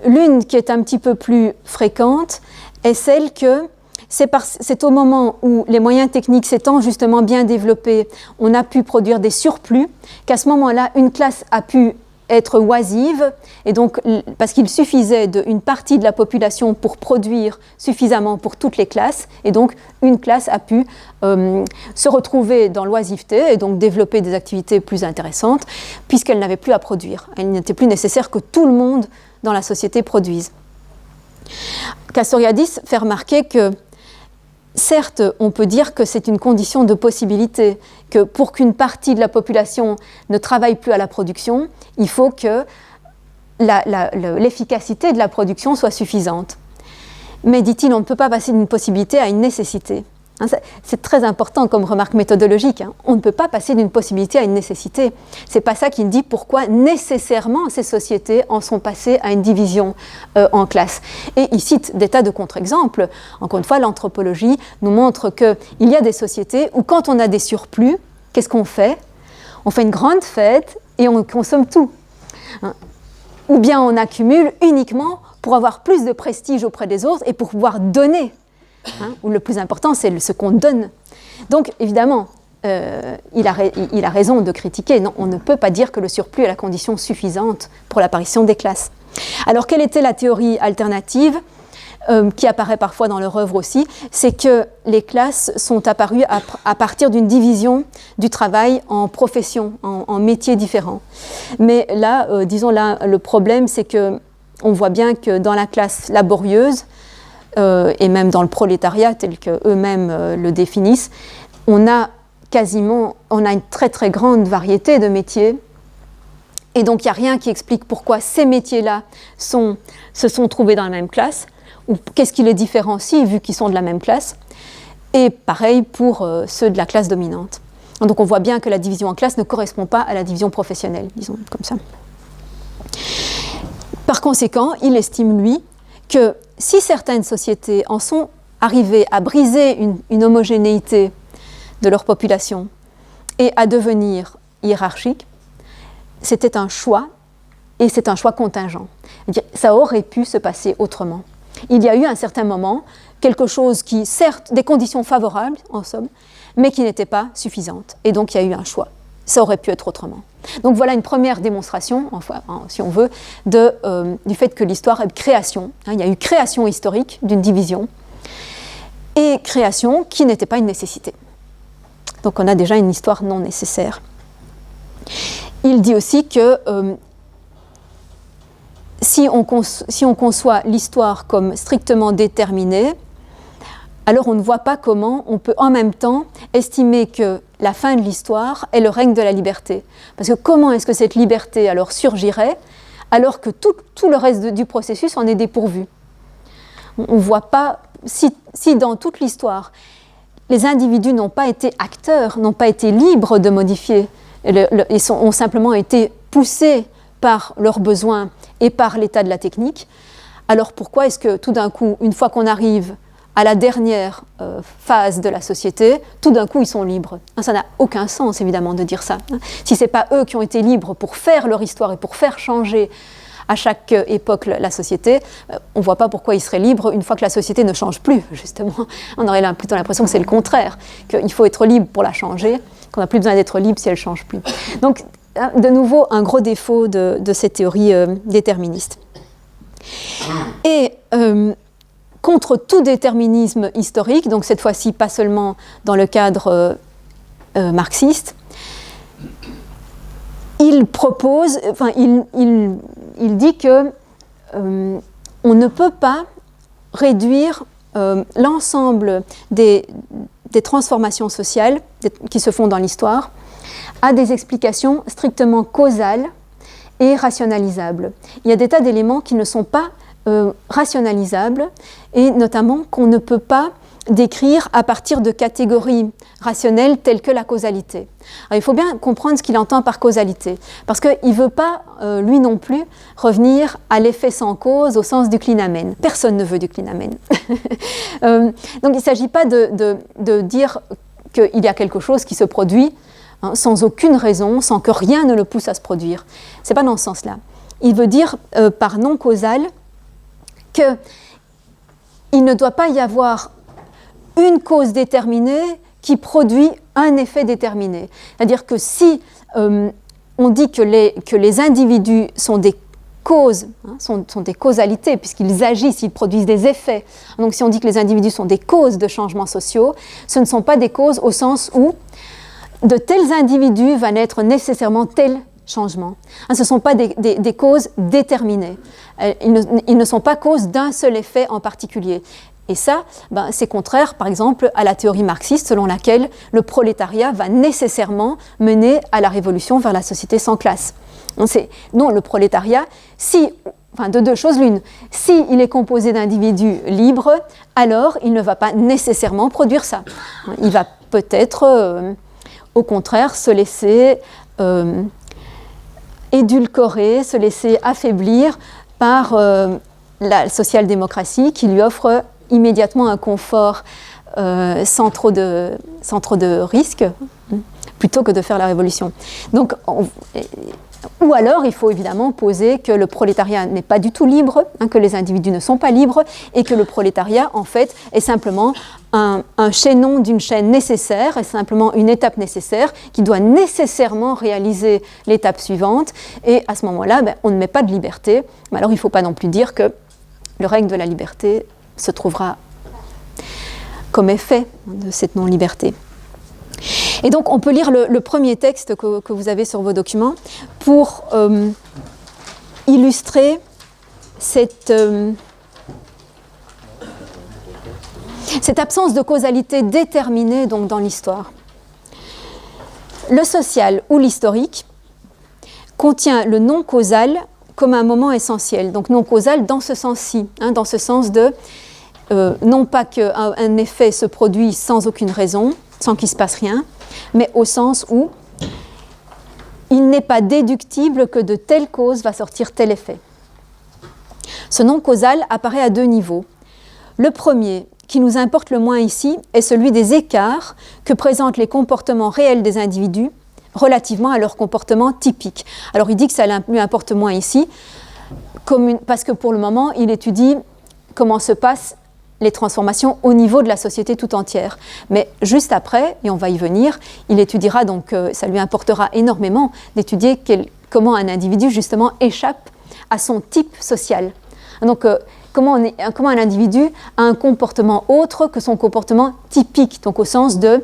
L'une qui est un petit peu plus fréquente est celle que c'est au moment où les moyens techniques s'étant justement bien développés, on a pu produire des surplus, qu'à ce moment-là, une classe a pu être oisive, et donc parce qu'il suffisait d'une partie de la population pour produire suffisamment pour toutes les classes, et donc une classe a pu se retrouver dans l'oisiveté et donc développer des activités plus intéressantes, puisqu'elle n'avait plus à produire. Il n'était plus nécessaire que tout le monde dans la société produise. Castoriadis fait remarquer que certes, on peut dire que c'est une condition de possibilité, que pour qu'une partie de la population ne travaille plus à la production, il faut que l'efficacité de la production soit suffisante. Mais, dit-il, on ne peut pas passer d'une possibilité à une nécessité. C'est très important comme remarque méthodologique. On ne peut pas passer d'une possibilité à une nécessité. Ce n'est pas ça qu'il dit pourquoi nécessairement ces sociétés en sont passées à une division en classes. Et il cite des tas de contre-exemples. Encore une fois, l'anthropologie nous montre qu'il y a des sociétés où quand on a des surplus, qu'est-ce qu'on fait ? On fait une grande fête et on consomme tout. Ou bien on accumule uniquement pour avoir plus de prestige auprès des autres et pour pouvoir donner. Où le plus important, c'est ce qu'on donne. Donc, évidemment, il a raison de critiquer. Non, on ne peut pas dire que le surplus est la condition suffisante pour l'apparition des classes. Alors, quelle était la théorie alternative qui apparaît parfois dans leur œuvre aussi ? C'est que les classes sont apparues à partir d'une division du travail en professions, en métiers différents. Mais là, le problème, c'est qu'on voit bien que dans la classe laborieuse, et même dans le prolétariat tel qu'eux-mêmes le définissent, on a une très très grande variété de métiers, et donc il n'y a rien qui explique pourquoi ces métiers-là se sont trouvés dans la même classe, ou qu'est-ce qui les différencie vu qu'ils sont de la même classe, et pareil pour ceux de la classe dominante. Donc on voit bien que la division en classe ne correspond pas à la division professionnelle, disons comme ça. Par conséquent, il estime, lui, que si certaines sociétés en sont arrivées à briser une homogénéité de leur population et à devenir hiérarchiques, c'était un choix, et c'est un choix contingent. Ça aurait pu se passer autrement. Il y a eu à un certain moment quelque chose qui, certes, des conditions favorables, en somme, mais qui n'étaient pas suffisantes. Et donc il y a eu un choix. Ça aurait pu être autrement. Donc voilà une première démonstration, si on veut, du fait que l'histoire est création. Il y a eu création historique d'une division et création qui n'était pas une nécessité. Donc on a déjà une histoire non nécessaire. Il dit aussi que si on conçoit l'histoire comme strictement déterminée, alors on ne voit pas comment on peut en même temps estimer que la fin de l'histoire est le règne de la liberté. Parce que comment est-ce que cette liberté alors surgirait alors que tout le reste du processus en est dépourvu ? On ne voit pas, si dans toute l'histoire, les individus n'ont pas été acteurs, n'ont pas été libres de modifier, ont simplement été poussés par leurs besoins et par l'état de la technique, alors pourquoi est-ce que tout d'un coup, une fois qu'on arrive à la dernière phase de la société, tout d'un coup, ils sont libres. Ça n'a aucun sens, évidemment, de dire ça. Si ce n'est pas eux qui ont été libres pour faire leur histoire et pour faire changer à chaque époque la société, on ne voit pas pourquoi ils seraient libres une fois que la société ne change plus, justement. On aurait plutôt l'impression que c'est le contraire, qu'il faut être libre pour la changer, qu'on n'a plus besoin d'être libre si elle ne change plus. Donc, de nouveau, un gros défaut de cette théorie déterministe. Et contre tout déterminisme historique, donc cette fois-ci pas seulement dans le cadre marxiste, il dit que on ne peut pas réduire l'ensemble des transformations sociales qui se font dans l'histoire à des explications strictement causales et rationalisables. Il y a des tas d'éléments qui ne sont pas rationalisables et notamment qu'on ne peut pas décrire à partir de catégories rationnelles telles que la causalité. Alors, il faut bien comprendre ce qu'il entend par causalité, parce qu'il ne veut pas, lui non plus, revenir à l'effet sans cause au sens du Klinamen. Personne ne veut du Klinamen. Donc il ne s'agit pas de dire qu'il y a quelque chose qui se produit sans aucune raison, sans que rien ne le pousse à se produire. Ce n'est pas dans ce sens-là. Il veut dire par non causal qu'il ne doit pas y avoir une cause déterminée qui produit un effet déterminé. C'est-à-dire que si on dit que les individus sont des causes, sont des causalités, puisqu'ils agissent, ils produisent des effets. Donc si on dit que les individus sont des causes de changements sociaux, ce ne sont pas des causes au sens où de tels individus va naître nécessairement tel changement. Ce ne sont pas des causes déterminées. Ils ne sont pas causes d'un seul effet en particulier. Et ça, c'est contraire, par exemple, à la théorie marxiste selon laquelle le prolétariat va nécessairement mener à la révolution vers la société sans classe. Non, le prolétariat, de deux choses l'une, s'il est composé d'individus libres, alors il ne va pas nécessairement produire ça. Il va peut-être, au contraire, se laisser édulcorer, se laisser affaiblir par la social-démocratie qui lui offre immédiatement un confort sans trop de risques, plutôt que de faire la révolution. Donc, ou alors, il faut évidemment poser que le prolétariat n'est pas du tout libre, que les individus ne sont pas libres, et que le prolétariat, en fait, est simplement un chaînon d'une chaîne nécessaire, est simplement une étape nécessaire, qui doit nécessairement réaliser l'étape suivante, et à ce moment-là, on ne met pas de liberté. Mais alors, il ne faut pas non plus dire que le règne de la liberté se trouvera comme effet de cette non-liberté. Et donc, on peut lire le premier texte que vous avez sur vos documents pour illustrer cette absence de causalité déterminée donc, dans l'histoire. Le social ou l'historique contient le non causal comme un moment essentiel. Donc non causal dans ce sens-ci, dans ce sens de non pas qu'un effet se produit sans aucune raison, sans qu'il ne se passe rien, mais au sens où il n'est pas déductible que de telle cause va sortir tel effet. Ce non causal apparaît à deux niveaux. Le premier, qui nous importe le moins ici, est celui des écarts que présentent les comportements réels des individus relativement à leur comportement typique. Alors il dit que ça lui importe moins ici, parce que pour le moment, il étudie comment se passent les transformations au niveau de la société tout entière. Mais juste après, et on va y venir, il étudiera, donc ça lui importera énormément d'étudier comment un individu justement échappe à son type social. Donc comment un individu a un comportement autre que son comportement typique, donc au sens de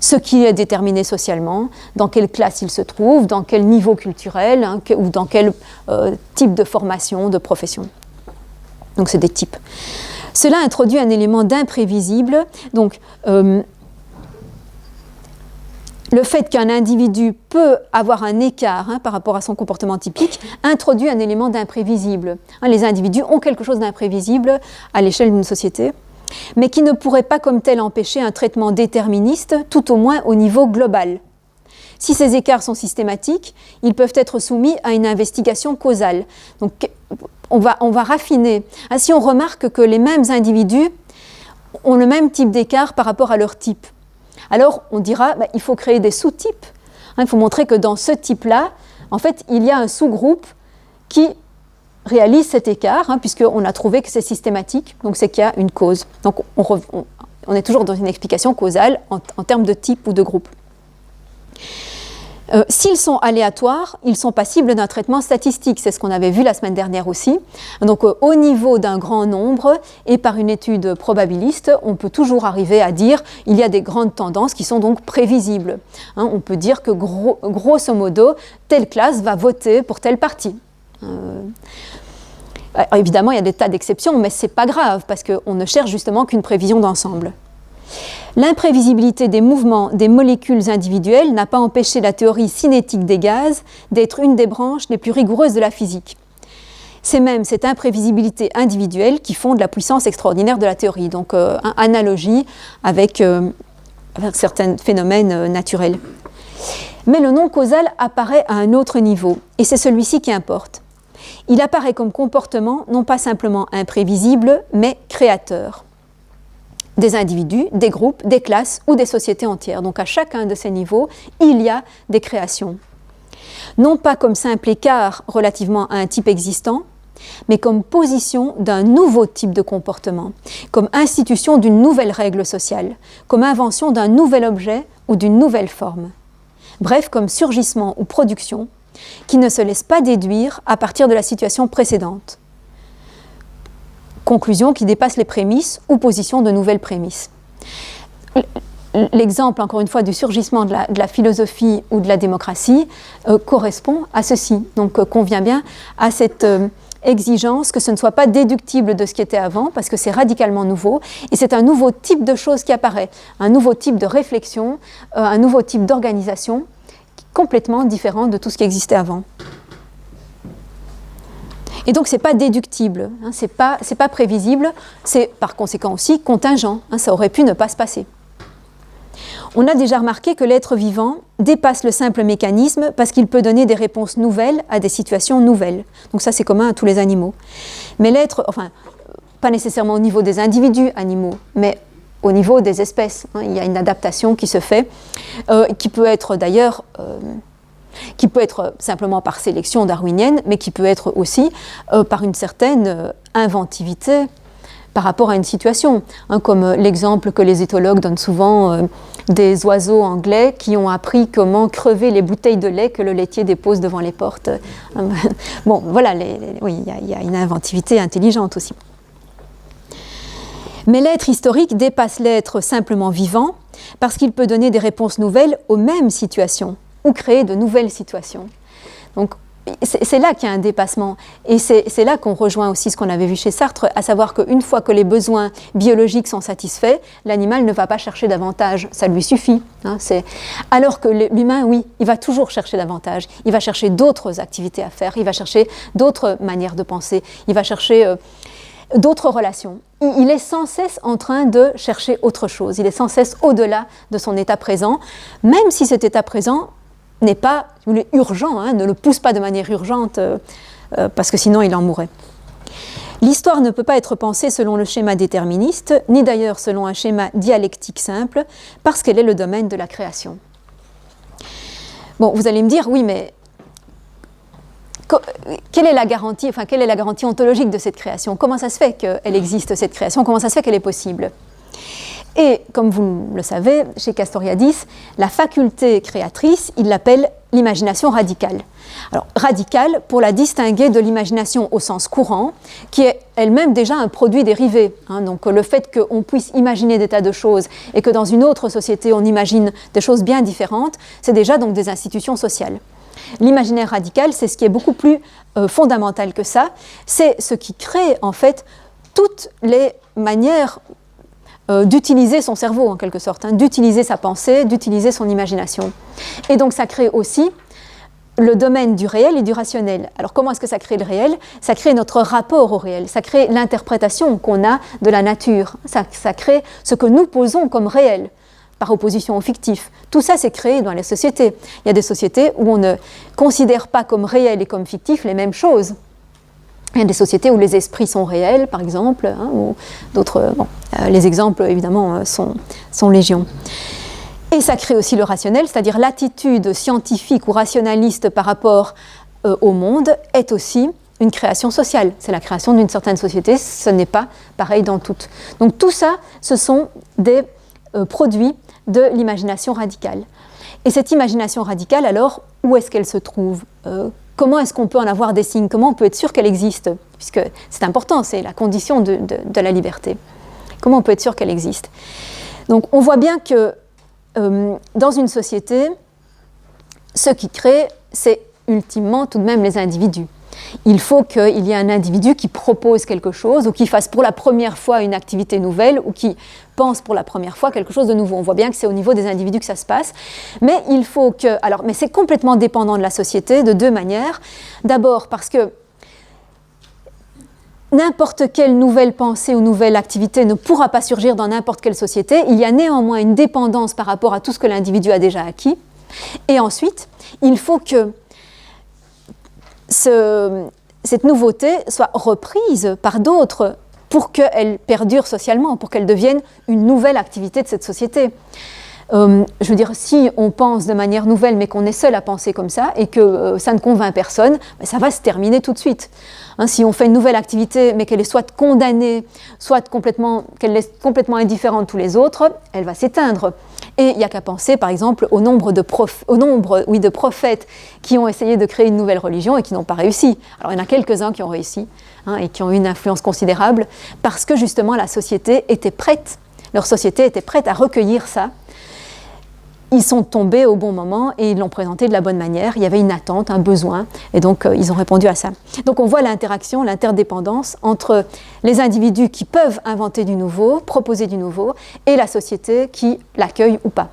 ce qui est déterminé socialement, dans quelle classe il se trouve, dans quel niveau culturel, ou dans quel type de formation, de profession. Donc c'est des types. Cela introduit un élément d'imprévisible. Donc le fait qu'un individu peut avoir un écart par rapport à son comportement typique introduit un élément d'imprévisible. Les individus ont quelque chose d'imprévisible à l'échelle d'une société, mais qui ne pourrait pas comme tel empêcher un traitement déterministe, tout au moins au niveau global. Si ces écarts sont systématiques, ils peuvent être soumis à une investigation causale. Donc, on va raffiner. Si on remarque que les mêmes individus ont le même type d'écart par rapport à leur type, alors on dira il faut créer des sous-types. Il faut montrer que dans ce type-là, en fait, il y a un sous-groupe qui réalise cet écart, puisqu'on a trouvé que c'est systématique, donc c'est qu'il y a une cause. Donc on est toujours dans une explication causale en termes de type ou de groupe. S'ils sont aléatoires, ils sont passibles d'un traitement statistique. C'est ce qu'on avait vu la semaine dernière aussi. Donc au niveau d'un grand nombre et par une étude probabiliste, on peut toujours arriver à dire il y a des grandes tendances qui sont donc prévisibles. On peut dire que grosso modo, telle classe va voter pour tel parti. Évidemment, il y a des tas d'exceptions, mais ce n'est pas grave parce qu'on ne cherche justement qu'une prévision d'ensemble. L'imprévisibilité des mouvements des molécules individuelles n'a pas empêché la théorie cinétique des gaz d'être une des branches les plus rigoureuses de la physique. C'est même cette imprévisibilité individuelle qui fonde la puissance extraordinaire de la théorie, donc analogie avec certains phénomènes naturels. Mais le non causal apparaît à un autre niveau, et c'est celui-ci qui importe. Il apparaît comme comportement non pas simplement imprévisible, mais créateur. Des individus, des groupes, des classes ou des sociétés entières. Donc à chacun de ces niveaux, il y a des créations. Non pas comme simple écart relativement à un type existant, mais comme position d'un nouveau type de comportement, comme institution d'une nouvelle règle sociale, comme invention d'un nouvel objet ou d'une nouvelle forme. Bref, comme surgissement ou production qui ne se laisse pas déduire à partir de la situation précédente. Conclusion qui dépasse les prémices ou position de nouvelles prémices. L'exemple, encore une fois, du surgissement de la philosophie ou de la démocratie correspond à ceci, donc convient bien à cette exigence que ce ne soit pas déductible de ce qui était avant, parce que c'est radicalement nouveau, et c'est un nouveau type de chose qui apparaît, un nouveau type de réflexion, un nouveau type d'organisation, complètement différent de tout ce qui existait avant. Et donc, ce n'est pas déductible, hein, ce n'est pas prévisible, c'est par conséquent aussi contingent, hein, ça aurait pu ne pas se passer. On a déjà remarqué que l'être vivant dépasse le simple mécanisme parce qu'il peut donner des réponses nouvelles à des situations nouvelles. Donc ça, c'est commun à tous les animaux. Mais l'être, enfin, pas nécessairement au niveau des individus animaux, mais au niveau des espèces, hein, il y a une adaptation qui se fait, qui peut être d'ailleurs... qui peut être simplement par sélection darwinienne, mais qui peut être aussi par une certaine inventivité par rapport à une situation, hein, comme l'exemple que les éthologues donnent souvent des oiseaux anglais qui ont appris comment crever les bouteilles de lait que le laitier dépose devant les portes. Bon, voilà, oui, il y a une inventivité intelligente aussi. Mais l'être historique dépasse l'être simplement vivant parce qu'il peut donner des réponses nouvelles aux mêmes situations ou créer de nouvelles situations. Donc, c'est là qu'il y a un dépassement. Et c'est là qu'on rejoint aussi ce qu'on avait vu chez Sartre, à savoir qu'une fois que les besoins biologiques sont satisfaits, l'animal ne va pas chercher davantage, ça lui suffit. Hein, alors que l'humain, oui, il va toujours chercher davantage. Il va chercher d'autres activités à faire, il va chercher d'autres manières de penser, il va chercher d'autres relations. Il est sans cesse en train de chercher autre chose, il est sans cesse au-delà de son état présent, même si cet état présent n'est pas urgent, hein, ne le pousse pas de manière urgente, parce que sinon il en mourrait. L'histoire ne peut pas être pensée selon le schéma déterministe, ni d'ailleurs selon un schéma dialectique simple, parce qu'elle est le domaine de la création. Bon, vous allez me dire, oui, mais quelle est la garantie ontologique de cette création? Comment ça se fait qu'elle existe, cette création? Comment ça se fait qu'elle est possible? Et comme vous le savez, chez Castoriadis, la faculté créatrice, il l'appelle l'imagination radicale. Alors, radicale pour la distinguer de l'imagination au sens courant, qui est elle-même déjà un produit dérivé. Hein, donc le fait qu'on puisse imaginer des tas de choses et que dans une autre société on imagine des choses bien différentes, c'est déjà donc des institutions sociales. L'imaginaire radical, c'est ce qui est beaucoup plus fondamental que ça, c'est ce qui crée en fait toutes les manières d'utiliser son cerveau en quelque sorte, hein, d'utiliser sa pensée, d'utiliser son imagination. Et donc ça crée aussi le domaine du réel et du rationnel. Alors comment est-ce que ça crée le réel? Ça crée notre rapport au réel, ça crée l'interprétation qu'on a de la nature, ça crée ce que nous posons comme réel, par opposition au fictif. Tout ça c'est créé dans les sociétés. Il y a des sociétés où on ne considère pas comme réel et comme fictif les mêmes choses. Il y a des sociétés où les esprits sont réels, par exemple, hein, ou d'autres. Bon, les exemples, évidemment, sont légion. Et ça crée aussi le rationnel, c'est-à-dire l'attitude scientifique ou rationaliste par rapport au monde est aussi une création sociale. C'est la création d'une certaine société, ce n'est pas pareil dans toutes. Donc tout ça, ce sont des produits de l'imagination radicale. Et cette imagination radicale, alors, où est-ce qu'elle se trouve? Comment est-ce qu'on peut en avoir des signes? Comment on peut être sûr qu'elle existe? Puisque c'est important, c'est la condition de la liberté. Comment on peut être sûr qu'elle existe? Donc on voit bien que dans une société, ce qui crée, c'est ultimement tout de même les individus. Il faut qu'il y ait un individu qui propose quelque chose ou qui fasse pour la première fois une activité nouvelle ou qui pense pour la première fois quelque chose de nouveau. On voit bien que c'est au niveau des individus que ça se passe. Mais il faut que... Alors, mais c'est complètement dépendant de la société de deux manières. D'abord parce que n'importe quelle nouvelle pensée ou nouvelle activité ne pourra pas surgir dans n'importe quelle société. Il y a néanmoins une dépendance par rapport à tout ce que l'individu a déjà acquis. Et ensuite, il faut que cette nouveauté soit reprise par d'autres pour qu'elle perdure socialement, pour qu'elle devienne une nouvelle activité de cette société. Je veux dire, si on pense de manière nouvelle, mais qu'on est seul à penser comme ça, et que ça ne convainc personne, ben ça va se terminer tout de suite. Hein, si on fait une nouvelle activité, mais qu'elle est soit condamnée, soit qu'elle est complètement indifférente de tous les autres, elle va s'éteindre. Et il n'y a qu'à penser, par exemple, au nombre de prophètes qui ont essayé de créer une nouvelle religion et qui n'ont pas réussi. Alors, il y en a quelques-uns qui ont réussi, hein, et qui ont eu une influence considérable, parce que justement, la société était prête, leur société était prête à recueillir ça. Ils sont tombés au bon moment et ils l'ont présenté de la bonne manière. Il y avait une attente, un besoin, et donc ils ont répondu à ça. Donc on voit l'interaction, l'interdépendance entre les individus qui peuvent inventer du nouveau, proposer du nouveau, et la société qui l'accueille ou pas.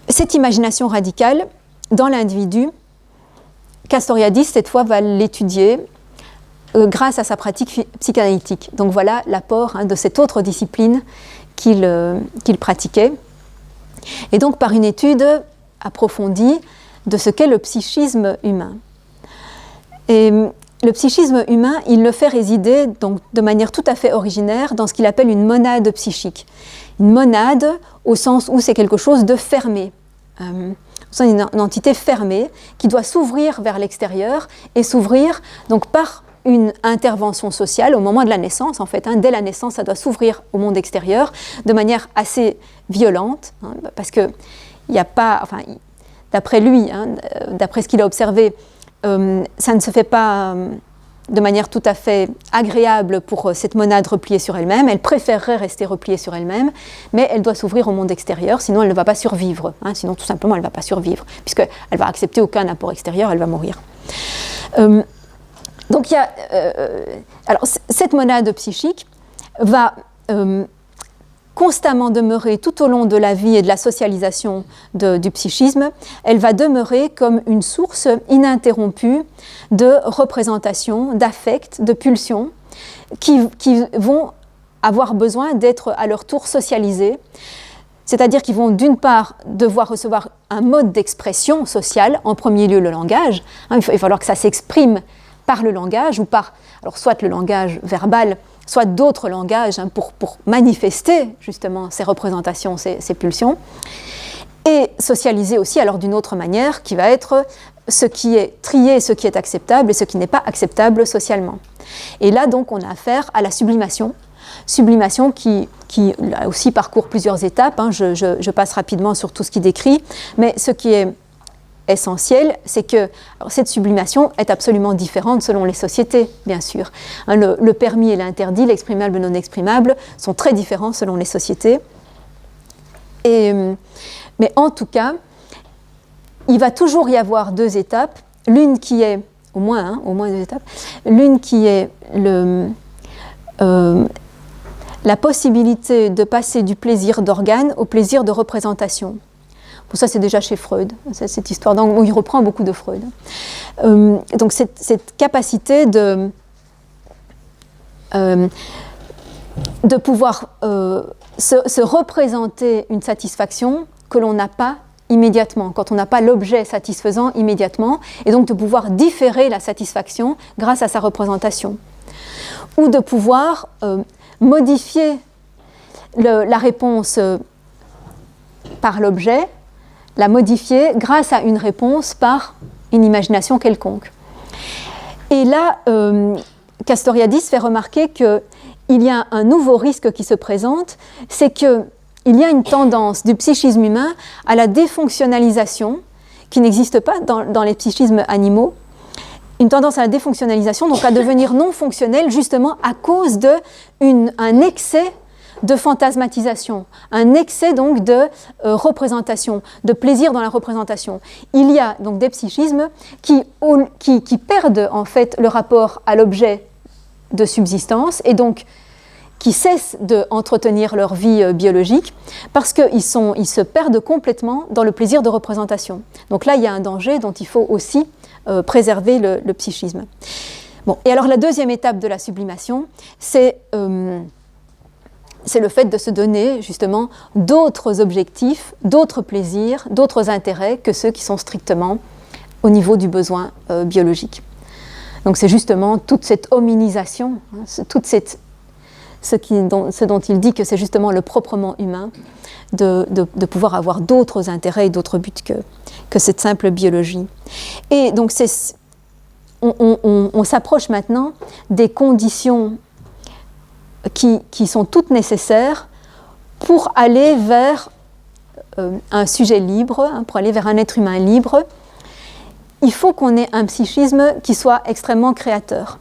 Cette imagination radicale, dans l'individu, Castoriadis, cette fois, va l'étudier grâce à sa pratique psychanalytique. Donc voilà l'apport de cette autre discipline qu'il pratiquait. Et donc par une étude approfondie de ce qu'est le psychisme humain. Et le psychisme humain, il le fait résider donc, de manière tout à fait originaire dans ce qu'il appelle une monade psychique. Une monade au sens où c'est quelque chose de fermé. C'est une entité fermée qui doit s'ouvrir vers l'extérieur et s'ouvrir donc par une intervention sociale au moment de la naissance, en fait. Dès la naissance, ça doit s'ouvrir au monde extérieur de manière assez violente, parce qu'il n'y a pas, enfin, d'après lui, d'après ce qu'il a observé, ça ne se fait pas de manière tout à fait agréable pour cette monade repliée sur elle-même. Elle préférerait rester repliée sur elle-même, mais elle doit s'ouvrir au monde extérieur, sinon elle ne va pas survivre. Sinon, tout simplement, elle ne va pas survivre, puisqu'elle va accepter aucun apport extérieur, elle va mourir. Donc, il y a, alors, cette monade psychique va constamment demeurer tout au long de la vie et de la socialisation du psychisme. Elle va demeurer comme une source ininterrompue de représentation, d'affect, de pulsions qui vont avoir besoin d'être à leur tour socialisées. C'est-à-dire qu'ils vont d'une part devoir recevoir un mode d'expression sociale, en premier lieu le langage. Il va falloir que ça s'exprime par le langage ou par, alors soit le langage verbal, soit d'autres langages pour manifester justement ces représentations, ces pulsions, et socialiser aussi alors d'une autre manière qui va être ce qui est trié, ce qui est acceptable et ce qui n'est pas acceptable socialement. Et là donc on a affaire à la sublimation qui là aussi parcourt plusieurs étapes, je passe rapidement sur tout ce qu'il décrit, mais ce qui est essentiel, c'est que cette sublimation est absolument différente selon les sociétés, bien sûr. Le permis et l'interdit, l'exprimable et le non exprimable, sont très différents selon les sociétés. Mais en tout cas, il va toujours y avoir deux étapes, l'une qui est, au moins deux étapes, l'une qui est la possibilité de passer du plaisir d'organe au plaisir de représentation. Pour ça, c'est déjà chez Freud, cette histoire où il reprend beaucoup de Freud. Donc cette capacité de pouvoir se représenter une satisfaction que l'on n'a pas immédiatement, quand on n'a pas l'objet satisfaisant immédiatement, et donc de pouvoir différer la satisfaction grâce à sa représentation. Ou de pouvoir modifier la réponse par l'objet, la modifier grâce à une réponse par une imagination quelconque. Et là, Castoriadis fait remarquer qu'il y a un nouveau risque qui se présente, c'est qu'il y a une tendance du psychisme humain à la défonctionnalisation, qui n'existe pas dans les psychismes animaux, une tendance à la défonctionnalisation, donc à devenir non fonctionnel justement à cause d'un excès de fantasmatisation, un excès donc de représentation, de plaisir dans la représentation. Il y a donc des psychismes qui perdent en fait le rapport à l'objet de subsistance et donc qui cessent d'entretenir leur vie biologique parce qu'ils se perdent complètement dans le plaisir de représentation. Donc là, il y a un danger dont il faut aussi préserver le psychisme. Bon, et alors la deuxième étape de la sublimation, c'est le fait de se donner justement d'autres objectifs, d'autres plaisirs, d'autres intérêts que ceux qui sont strictement au niveau du besoin biologique. Donc c'est justement toute cette hominisation, ce dont il dit que c'est justement le proprement humain, de pouvoir avoir d'autres intérêts et d'autres buts que cette simple biologie. Et donc on s'approche maintenant des conditions qui sont toutes nécessaires pour aller vers un sujet libre, pour aller vers un être humain libre. Il faut qu'on ait un psychisme qui soit extrêmement créateur.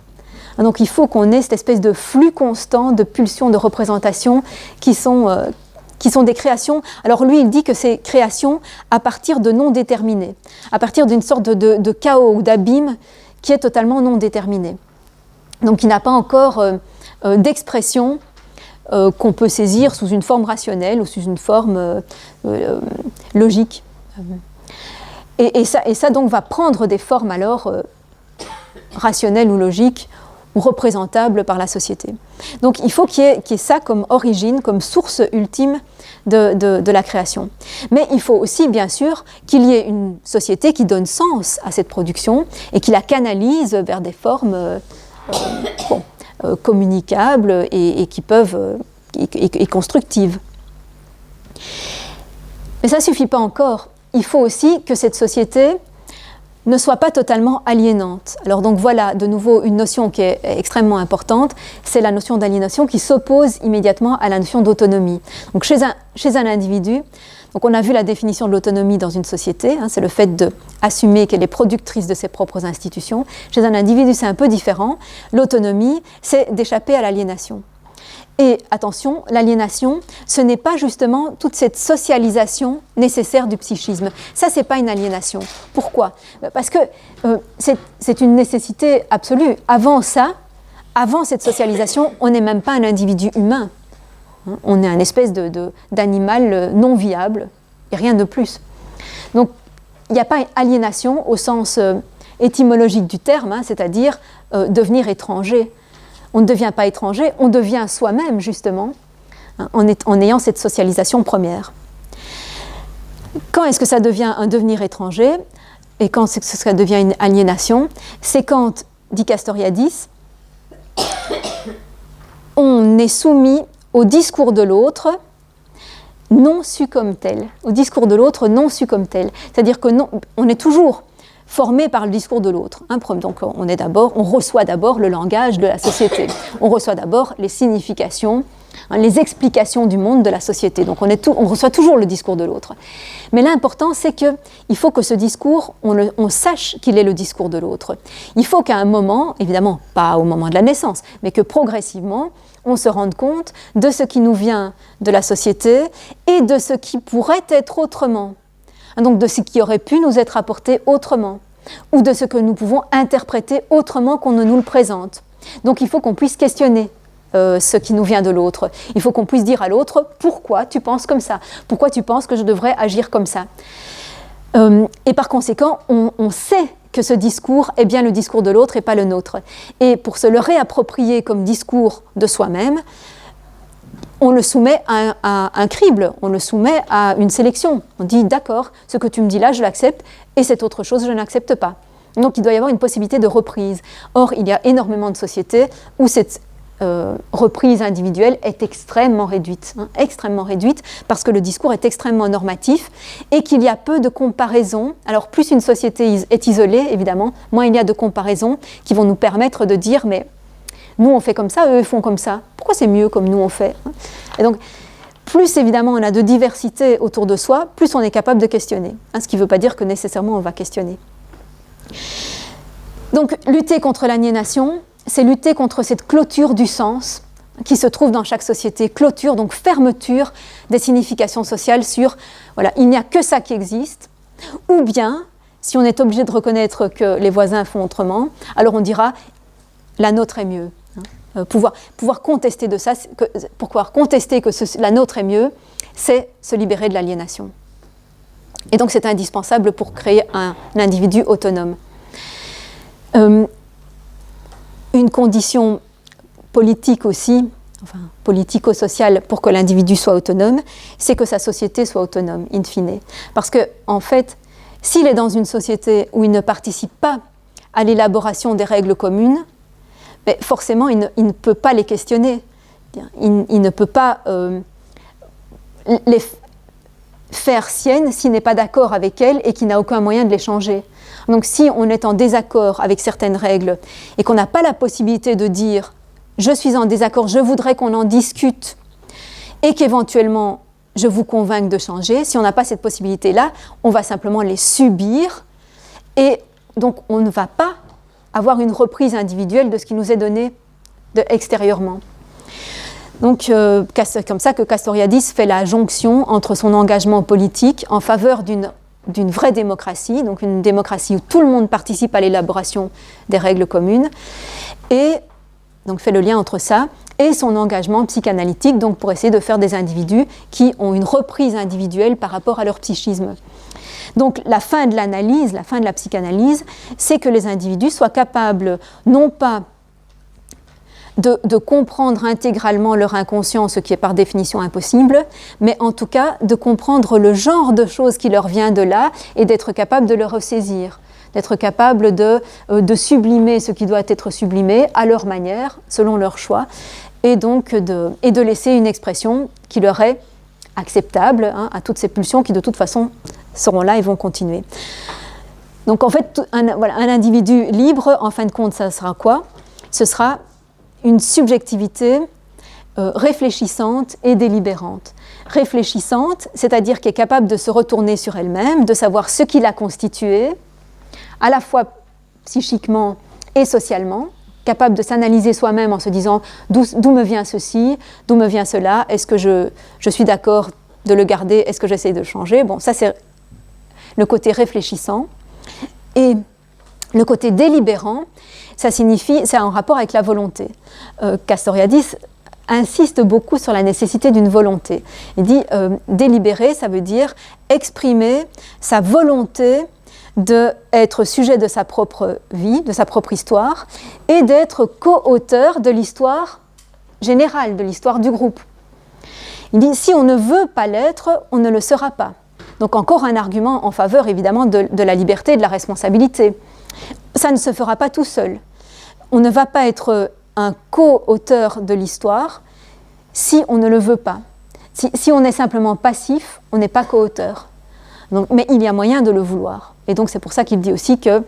Donc il faut qu'on ait cette espèce de flux constant de pulsions, de représentations qui sont des créations. Alors lui, il dit que c'est créations à partir de non déterminés, à partir d'une sorte de chaos ou d'abîme qui est totalement non déterminé. Donc il n'a pas encore d'expression qu'on peut saisir sous une forme rationnelle ou sous une forme logique. Et ça donc va prendre des formes alors rationnelles ou logiques ou représentables par la société. Donc il faut qu'il y ait ça comme origine, comme source ultime de la création. Mais il faut aussi bien sûr qu'il y ait une société qui donne sens à cette production et qui la canalise vers des formes communicables et qui peuvent et constructives. Mais ça ne suffit pas encore. Il faut aussi que cette société ne soit pas totalement aliénante. Alors donc voilà de nouveau une notion qui est extrêmement importante, c'est la notion d'aliénation qui s'oppose immédiatement à la notion d'autonomie. Donc chez un individu, donc on a vu la définition de l'autonomie dans une société, c'est le fait d'assumer qu'elle est productrice de ses propres institutions. Chez un individu, c'est un peu différent. L'autonomie, c'est d'échapper à l'aliénation. Et attention, l'aliénation, ce n'est pas justement toute cette socialisation nécessaire du psychisme. Ça, ce n'est pas une aliénation. Pourquoi ? Parce que c'est une nécessité absolue. Avant ça, avant cette socialisation, on n'est même pas un individu humain. On est un espèce d'animal non viable et rien de plus. Donc, il n'y a pas aliénation au sens étymologique du terme, c'est-à-dire devenir étranger. On ne devient pas étranger, on devient soi-même, justement, en ayant cette socialisation première. Quand est-ce que ça devient un devenir étranger et quand est-ce que ça devient une aliénation ? C'est quand, dit Castoriadis, on est soumis au discours de l'autre, non su comme tel. Au discours de l'autre, non su comme tel. C'est-à-dire que on est toujours formé par le discours de l'autre. Donc on reçoit d'abord le langage de la société. On reçoit d'abord les significations, les explications du monde de la société. Donc on reçoit toujours le discours de l'autre. Mais l'important, c'est qu'il faut que ce discours, on sache qu'il est le discours de l'autre. Il faut qu'à un moment, évidemment pas au moment de la naissance, mais que progressivement, on se rende compte de ce qui nous vient de la société et de ce qui pourrait être autrement. Donc de ce qui aurait pu nous être apporté autrement, ou de ce que nous pouvons interpréter autrement qu'on ne nous le présente. Donc il faut qu'on puisse questionner ce qui nous vient de l'autre. Il faut qu'on puisse dire à l'autre « Pourquoi tu penses comme ça ? Pourquoi tu penses que je devrais agir comme ça ?» Et par conséquent, on sait que ce discours est bien le discours de l'autre et pas le nôtre. Et pour se le réapproprier comme discours de soi-même, on le soumet à un crible, on le soumet à une sélection. On dit, d'accord, ce que tu me dis là, je l'accepte, et cette autre chose, je n'accepte pas. Donc il doit y avoir une possibilité de reprise. Or, il y a énormément de sociétés où cette reprise individuelle est extrêmement réduite, parce que le discours est extrêmement normatif et qu'il y a peu de comparaisons. Alors plus une société est isolée, évidemment, moins il y a de comparaisons qui vont nous permettre de dire, mais nous on fait comme ça, eux ils font comme ça. Pourquoi c'est mieux comme nous on fait ? Et donc, plus évidemment on a de diversité autour de soi, plus on est capable de questionner. Ce qui ne veut pas dire que nécessairement on va questionner. Donc, lutter contre l'aliénation, c'est lutter contre cette clôture du sens qui se trouve dans chaque société, clôture, donc fermeture des significations sociales sur, voilà, il n'y a que ça qui existe, ou bien, si on est obligé de reconnaître que les voisins font autrement, alors on dira, la nôtre est mieux. Pouvoir contester de ça, pour pouvoir contester que la nôtre est mieux, c'est se libérer de l'aliénation. Et donc c'est indispensable pour créer un individu autonome. Une condition politique aussi, enfin politico-sociale pour que l'individu soit autonome, c'est que sa société soit autonome, in fine. Parce que, en fait, s'il est dans une société où il ne participe pas à l'élaboration des règles communes, mais forcément, il ne peut pas les questionner. Il ne peut pas les faire siennes s'il n'est pas d'accord avec elles et qu'il n'a aucun moyen de les changer. Donc si on est en désaccord avec certaines règles et qu'on n'a pas la possibilité de dire « je suis en désaccord, je voudrais qu'on en discute » et qu'éventuellement je vous convainc de changer, si on n'a pas cette possibilité-là, on va simplement les subir et donc on ne va pas avoir une reprise individuelle de ce qui nous est donné extérieurement. Donc, c'est comme ça que Castoriadis fait la jonction entre son engagement politique en faveur d'une vraie démocratie, donc une démocratie où tout le monde participe à l'élaboration des règles communes, et donc fait le lien entre ça et son engagement psychanalytique, donc pour essayer de faire des individus qui ont une reprise individuelle par rapport à leur psychisme. Donc la fin de l'analyse, la fin de la psychanalyse, c'est que les individus soient capables non pas de comprendre intégralement leur inconscient, ce qui est par définition impossible, mais en tout cas de comprendre le genre de choses qui leur vient de là et d'être capable de le ressaisir, d'être capable de sublimer ce qui doit être sublimé à leur manière, selon leur choix, et donc de laisser une expression qui leur est acceptable à toutes ces pulsions qui de toute façon seront là et vont continuer. Donc en fait, un individu libre, en fin de compte, ça sera quoi ? Ce sera une subjectivité réfléchissante et délibérante. Réfléchissante, c'est-à-dire qui est capable de se retourner sur elle-même, de savoir ce qui l'a constituée, à la fois psychiquement et socialement, capable de s'analyser soi-même en se disant d'où me vient ceci, d'où me vient cela, est-ce que je suis d'accord de le garder, est-ce que j'essaie de le changer. Bon, ça c'est le côté réfléchissant. Et le côté délibérant, ça signifie, c'est en rapport avec la volonté. Castoriadis insiste beaucoup sur la nécessité d'une volonté. Il dit délibérer, ça veut dire exprimer sa volonté d'être sujet de sa propre vie, de sa propre histoire, et d'être co-auteur de l'histoire générale, de l'histoire du groupe. Il dit, si on ne veut pas l'être, on ne le sera pas. Donc encore un argument en faveur, évidemment, de la liberté et de la responsabilité. Ça ne se fera pas tout seul. On ne va pas être un co-auteur de l'histoire si on ne le veut pas. Si on est simplement passif, on n'est pas co-auteur. Donc, mais il y a moyen de le vouloir. Et donc c'est pour ça qu'il dit aussi qu'il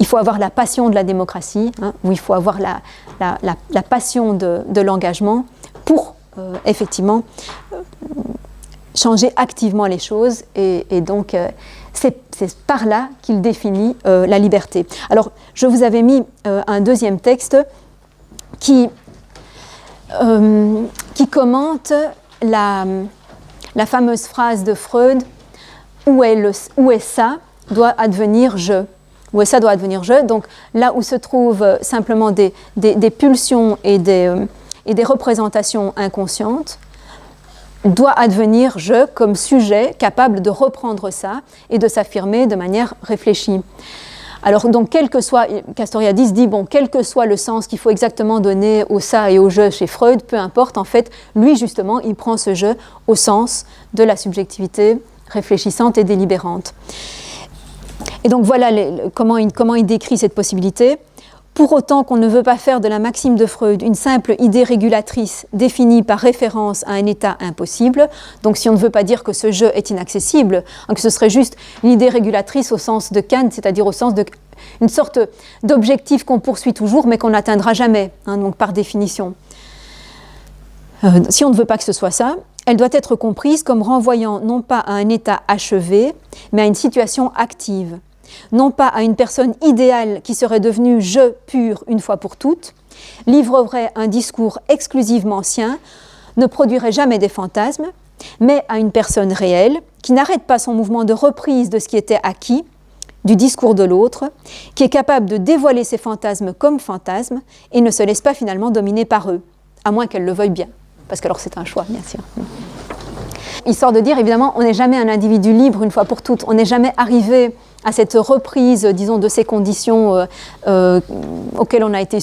faut avoir la passion de la démocratie, où il faut avoir la passion de l'engagement pour effectivement changer activement les choses. Et donc c'est par là qu'il définit la liberté. Alors je vous avais mis un deuxième texte qui commente la fameuse phrase de Freud, où est ça doit advenir je. Où est ça doit advenir je. Donc là où se trouvent simplement des pulsions et des représentations inconscientes, doit advenir je comme sujet capable de reprendre ça et de s'affirmer de manière réfléchie. Alors donc quel que soit, Castoriadis dit, bon, quel que soit le sens qu'il faut exactement donner au ça et au je chez Freud, peu importe, en fait, lui justement, il prend ce je au sens de la subjectivité réfléchissante et délibérante. Et donc voilà comment il décrit cette possibilité. Pour autant qu'on ne veut pas faire de la maxime de Freud une simple idée régulatrice définie par référence à un état impossible, donc si on ne veut pas dire que ce je est inaccessible, que ce serait juste une idée régulatrice au sens de Kant, c'est-à-dire au sens d'une sorte d'objectif qu'on poursuit toujours mais qu'on n'atteindra jamais, donc par définition. Si on ne veut pas que ce soit ça, elle doit être comprise comme renvoyant non pas à un état achevé, mais à une situation active. Non pas à une personne idéale qui serait devenue je pur une fois pour toutes, livrerait un discours exclusivement sien, ne produirait jamais des fantasmes, mais à une personne réelle qui n'arrête pas son mouvement de reprise de ce qui était acquis, du discours de l'autre, qui est capable de dévoiler ses fantasmes comme fantasmes et ne se laisse pas finalement dominer par eux, à moins qu'elle le veuille bien, parce que alors c'est un choix, bien sûr. Histoire de dire, évidemment, on n'est jamais un individu libre une fois pour toutes, on n'est jamais arrivé à cette reprise, disons, de ces conditions auxquelles on a été,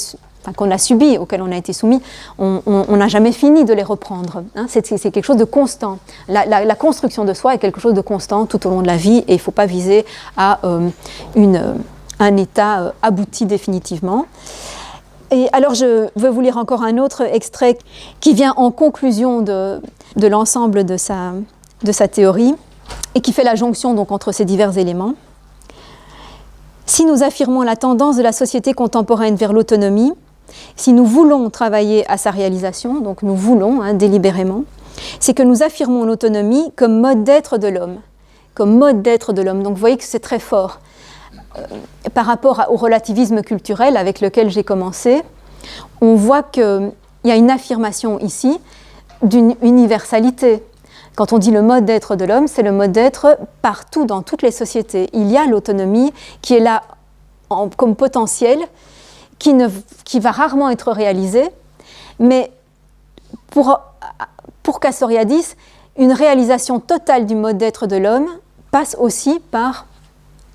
qu'on a subies, auxquelles on a été soumis, on n'a jamais fini de les reprendre. Hein. C'est quelque chose de constant. La construction de soi est quelque chose de constant tout au long de la vie et il ne faut pas viser à un état abouti définitivement. Et alors je veux vous lire encore un autre extrait qui vient en conclusion de l'ensemble de sa théorie et qui fait la jonction donc entre ces divers éléments. Si nous affirmons la tendance de la société contemporaine vers l'autonomie, si nous voulons travailler à sa réalisation, donc nous voulons délibérément, c'est que nous affirmons l'autonomie comme mode d'être de l'homme. Comme mode d'être de l'homme. Donc vous voyez que c'est très fort. Par rapport au relativisme culturel avec lequel j'ai commencé, on voit qu'il y a une affirmation ici d'une universalité. Quand on dit le mode d'être de l'homme, c'est le mode d'être partout dans toutes les sociétés. Il y a l'autonomie qui est là comme potentiel, qui va rarement être réalisée, mais pour Castoriadis, une réalisation totale du mode d'être de l'homme passe aussi par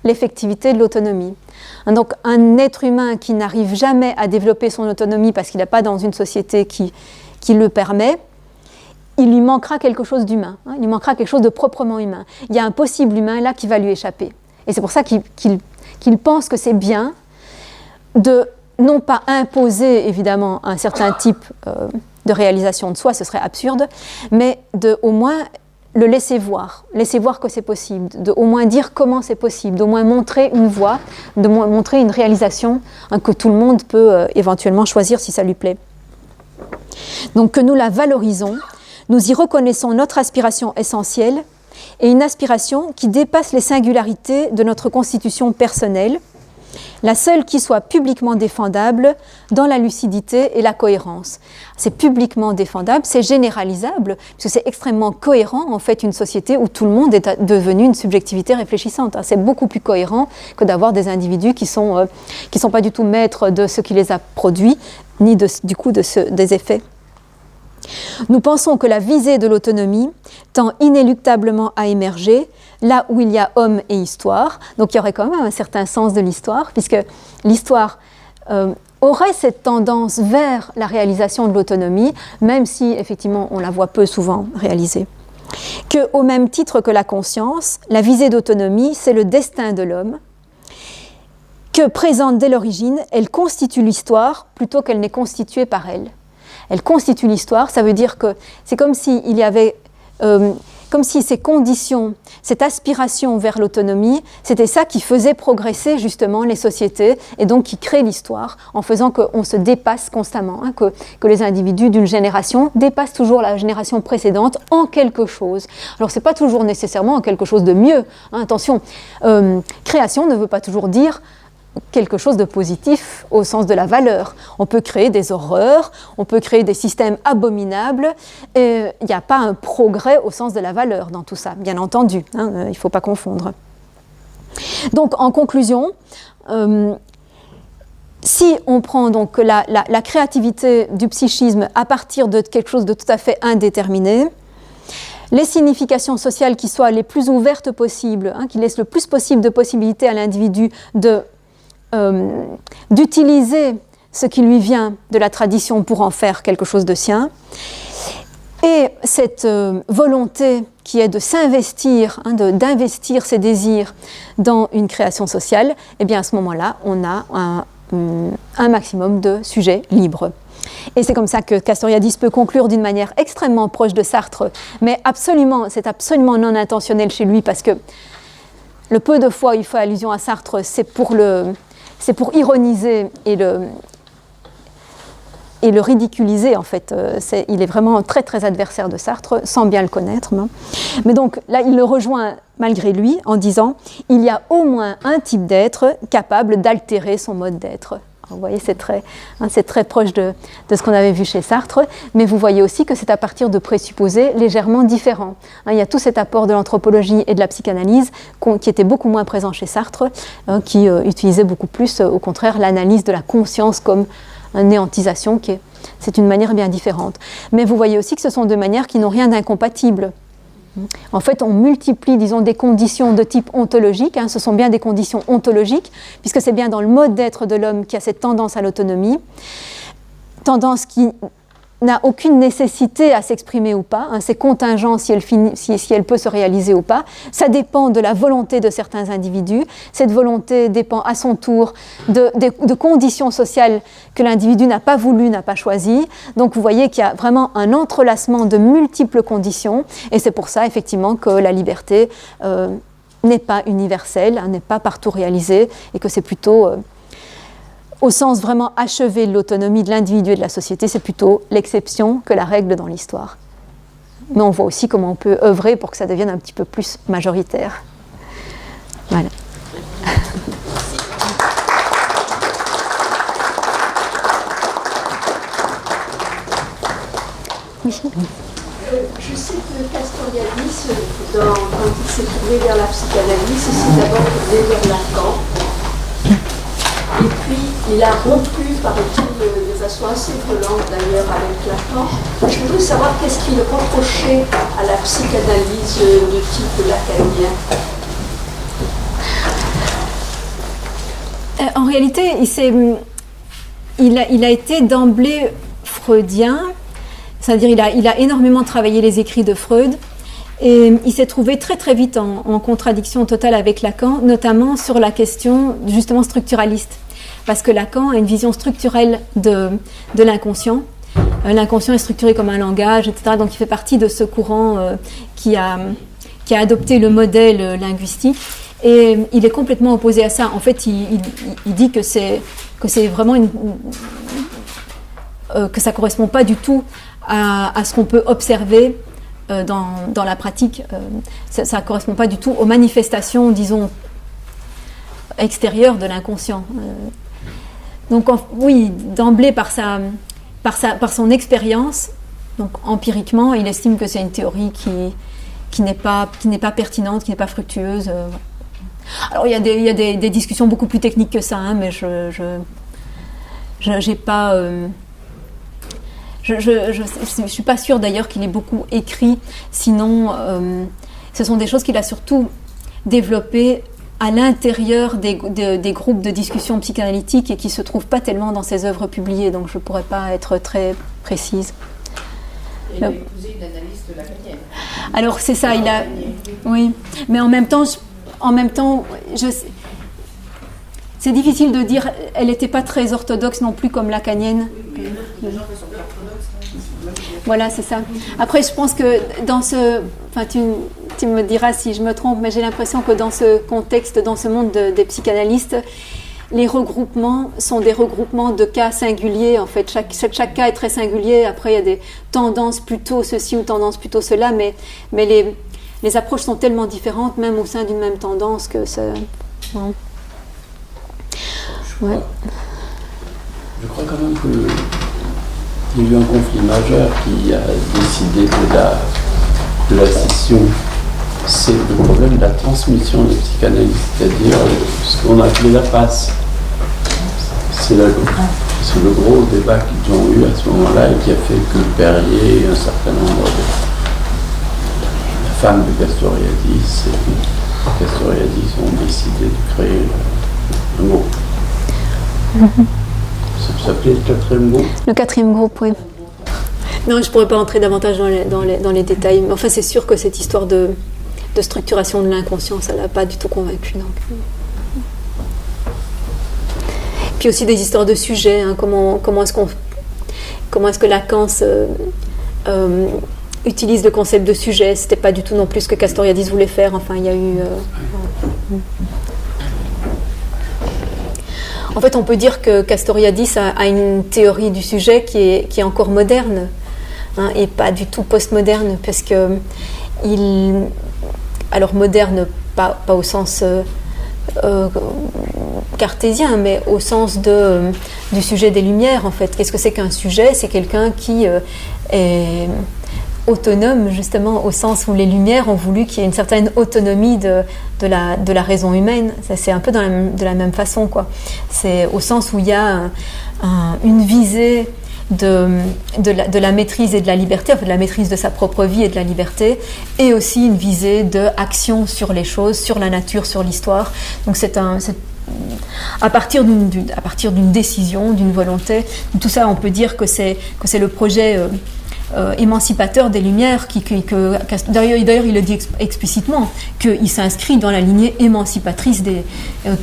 l'effectivité de l'autonomie. Donc un être humain qui n'arrive jamais à développer son autonomie parce qu'il n'est pas dans une société qui le permet, il lui manquera quelque chose d'humain, il lui manquera quelque chose de proprement humain. Il y a un possible humain là qui va lui échapper. Et c'est pour ça qu'il pense que c'est bien de non pas imposer évidemment un certain type de réalisation de soi, ce serait absurde, mais de au moins le laisser voir que c'est possible, de au moins dire comment c'est possible, d'au moins montrer une voie, de montrer une réalisation que tout le monde peut éventuellement choisir si ça lui plaît. Donc que nous la valorisons, nous y reconnaissons notre aspiration essentielle et une aspiration qui dépasse les singularités de notre constitution personnelle, la seule qui soit publiquement défendable dans la lucidité et la cohérence. C'est publiquement défendable, c'est généralisable, puisque c'est extrêmement cohérent, en fait, une société où tout le monde est devenu une subjectivité réfléchissante. C'est beaucoup plus cohérent que d'avoir des individus qui sont pas du tout maîtres de ce qui les a produits, ni des effets. Nous pensons que la visée de l'autonomie tend inéluctablement à émerger là où il y a homme et histoire. Donc il y aurait quand même un certain sens de l'histoire, puisque l'histoire aurait cette tendance vers la réalisation de l'autonomie, même si effectivement on la voit peu souvent réalisée. Qu'au même titre que la conscience, la visée d'autonomie, c'est le destin de l'homme, que présente dès l'origine, elle constitue l'histoire plutôt qu'elle n'est constituée par elle. Elle constitue l'histoire, ça veut dire que c'est comme s'il y avait, comme si ces conditions, cette aspiration vers l'autonomie, c'était ça qui faisait progresser justement les sociétés et donc qui crée l'histoire en faisant qu'on se dépasse constamment, que les individus d'une génération dépassent toujours la génération précédente en quelque chose. Alors c'est pas toujours nécessairement en quelque chose de mieux, attention, création ne veut pas toujours dire quelque chose de positif au sens de la valeur. On peut créer des horreurs, on peut créer des systèmes abominables, et il n'y a pas un progrès au sens de la valeur dans tout ça, bien entendu, il ne faut pas confondre. Donc en conclusion, si on prend donc la créativité du psychisme à partir de quelque chose de tout à fait indéterminé, les significations sociales qui soient les plus ouvertes possibles, qui laissent le plus possible de possibilités à l'individu d'utiliser ce qui lui vient de la tradition pour en faire quelque chose de sien, et cette volonté qui est de s'investir, d'investir ses désirs dans une création sociale, et bien à ce moment-là, on a un maximum de sujets libres. Et c'est comme ça que Castoriadis peut conclure d'une manière extrêmement proche de Sartre, mais c'est absolument non intentionnel chez lui, parce que le peu de fois où il fait allusion à Sartre, c'est pour ironiser et le ridiculiser, en fait. Il est vraiment très très adversaire de Sartre, sans bien le connaître. Mais donc là, il le rejoint malgré lui en disant « Il y a au moins un type d'être capable d'altérer son mode d'être ». Vous voyez, c'est très proche de ce qu'on avait vu chez Sartre, mais vous voyez aussi que c'est à partir de présupposés légèrement différents. Il y a tout cet apport de l'anthropologie et de la psychanalyse qui était beaucoup moins présent chez Sartre, qui utilisait beaucoup plus, au contraire, l'analyse de la conscience comme une néantisation, c'est une manière bien différente. Mais vous voyez aussi que ce sont deux manières qui n'ont rien d'incompatible. En fait, on multiplie, disons, des conditions de type ontologique, ce sont bien des conditions ontologiques, puisque c'est bien dans le mode d'être de l'homme qu'il y a cette tendance à l'autonomie, tendance qui n'a aucune nécessité à s'exprimer ou pas, c'est contingent si elle peut se réaliser ou pas, ça dépend de la volonté de certains individus, cette volonté dépend à son tour de conditions sociales que l'individu n'a pas voulu, n'a pas choisi, donc vous voyez qu'il y a vraiment un entrelacement de multiples conditions, et c'est pour ça effectivement que la liberté n'est pas universelle, n'est pas partout réalisée, et que c'est plutôt... au sens vraiment achevé de l'autonomie de l'individu et de la société, c'est plutôt l'exception que la règle dans l'histoire. Mais on voit aussi comment on peut œuvrer pour que ça devienne un petit peu plus majoritaire. Voilà. Michel ? Je sais que Castoriadis, quand il s'est tourné vers la psychanalyse, il s'est d'abord tourné vers Lacan. Et puis, il a rompu, paraît-il, de façon assez violente d'ailleurs avec Lacan. Je voudrais savoir qu'est-ce qu'il reprochait à la psychanalyse de type lacanien. En réalité, il a été d'emblée freudien, c'est-à-dire il a énormément travaillé les écrits de Freud, et il s'est trouvé très très vite en contradiction totale avec Lacan, notamment sur la question justement structuraliste, parce que Lacan a une vision structurelle de l'inconscient. L'inconscient est structuré comme un langage, etc. Donc il fait partie de ce courant qui a adopté le modèle linguistique, et il est complètement opposé à ça. En fait, il dit que c'est vraiment que ça correspond pas du tout à ce qu'on peut observer dans la pratique. Ça ne correspond pas du tout aux manifestations, disons, extérieures de l'inconscient. Donc oui, d'emblée par son expérience, donc empiriquement, il estime que c'est une théorie qui n'est pas pertinente, qui n'est pas fructueuse. Alors il y a des discussions beaucoup plus techniques que ça, mais je n'ai pas... Je ne suis pas sûre d'ailleurs qu'il ait beaucoup écrit, sinon ce sont des choses qu'il a surtout développées à l'intérieur des groupes de discussion psychanalytique et qui ne se trouvent pas tellement dans ses œuvres publiées, donc je ne pourrais pas être très précise. Et il a épousé une analyste lacanienne. Alors c'est ça, il a... Oui, mais en même temps, c'est difficile de dire, elle n'était pas très orthodoxe non plus comme lacanienne. Oui, les gens qui sont pas orthodoxes. Voilà, c'est ça. Après, je pense que dans ce... Enfin, tu me diras si je me trompe, mais j'ai l'impression que dans ce contexte, dans ce monde des psychanalystes, les regroupements sont des regroupements de cas singuliers. En fait, chaque cas est très singulier. Après, il y a des tendances plutôt ceci ou tendances plutôt cela, mais les approches sont tellement différentes, même au sein d'une même tendance, que ça... Bon. Ouais. Je crois quand même qu'il y a eu un conflit majeur qui a décidé de la scission. C'est le problème de la transmission de psychanalyse, c'est-à-dire ce qu'on a appelé la passe. C'est le gros débat qu'ils ont eu à ce moment-là et qui a fait que Perrier et un certain nombre de femmes de Castoriadis ont décidé de créer un groupe. Ça s'appelait le quatrième groupe. Le quatrième groupe, oui. Non, je ne pourrais pas entrer davantage dans les détails. Mais enfin, c'est sûr que cette histoire de structuration de l'inconscient, ça ne l'a pas du tout convaincu. Donc. Puis aussi des histoires de sujets. Comment est-ce que Lacan utilise le concept de sujet. Ce n'était pas du tout non plus ce que Castoriadis voulait faire. Enfin, il y a eu... En fait, on peut dire que Castoriadis a une théorie du sujet qui est encore moderne, et pas du tout postmoderne, parce que alors moderne, pas au sens cartésien, mais au sens du sujet des Lumières, en fait. Qu'est-ce que c'est qu'un sujet? C'est quelqu'un qui est autonome, justement, au sens où les Lumières ont voulu qu'il y ait une certaine autonomie de la raison humaine. C'est un peu de la même façon, quoi. C'est au sens où il y a une visée de la maîtrise et de la liberté, enfin de la maîtrise de sa propre vie et de la liberté, et aussi une visée d'action sur les choses, sur la nature, sur l'histoire. Donc c'est à partir d'une décision, d'une volonté, tout ça on peut dire que c'est le projet émancipateur des Lumières, d'ailleurs il le dit explicitement, qu'il s'inscrit dans la lignée émancipatrice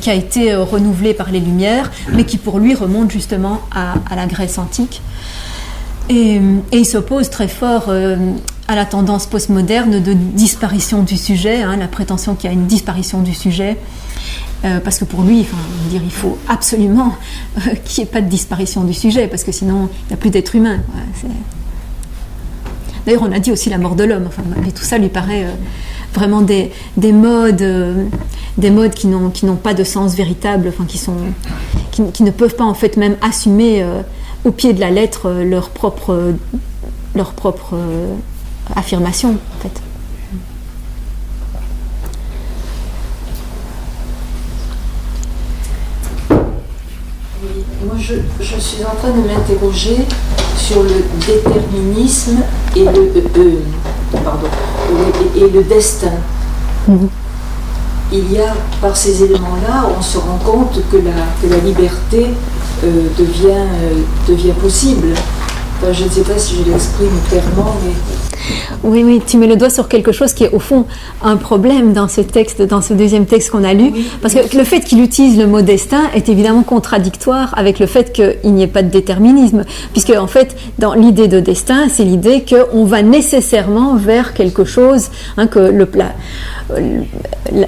qui a été renouvelée par les Lumières, mais qui pour lui remonte justement à la Grèce antique. Et il s'oppose très fort à la tendance postmoderne de disparition du sujet, la prétention qu'il y a une disparition du sujet, parce que pour lui, il faut absolument qu'il n'y ait pas de disparition du sujet, parce que sinon il n'y a plus d'être humain. D'ailleurs, on a dit aussi la mort de l'homme. Et tout ça lui paraît vraiment des modes qui n'ont pas de sens véritable, qui ne peuvent pas en fait même assumer au pied de la lettre leur propre affirmation, en fait. Oui, moi je suis en train de m'interroger sur le déterminisme et le destin. Il y a, par ces éléments-là, on se rend compte que la liberté devient possible. Enfin, je ne sais pas si je l'exprime clairement, mais... Oui, tu mets le doigt sur quelque chose qui est au fond un problème dans ce texte, dans ce deuxième texte qu'on a lu, oui. Parce que le fait qu'il utilise le mot destin est évidemment contradictoire avec le fait qu'il n'y ait pas de déterminisme, puisque en fait, dans l'idée de destin, c'est l'idée qu'on va nécessairement vers quelque chose, que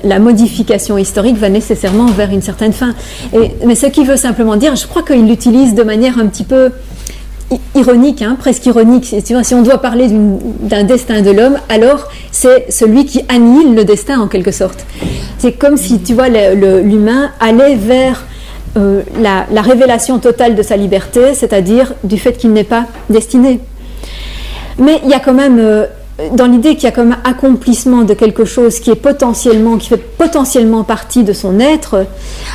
la modification historique va nécessairement vers une certaine fin. Mais ce qui veut simplement dire, je crois qu'il l'utilise de manière un petit peu ironique, presque ironique. Si on doit parler d'un destin de l'homme, alors c'est celui qui annihile le destin en quelque sorte. C'est comme si, tu vois, l'humain allait vers la révélation totale de sa liberté, c'est-à-dire du fait qu'il n'est pas destiné. Mais il y a quand même, dans l'idée qu'il y a comme accomplissement de quelque chose qui fait potentiellement partie de son être,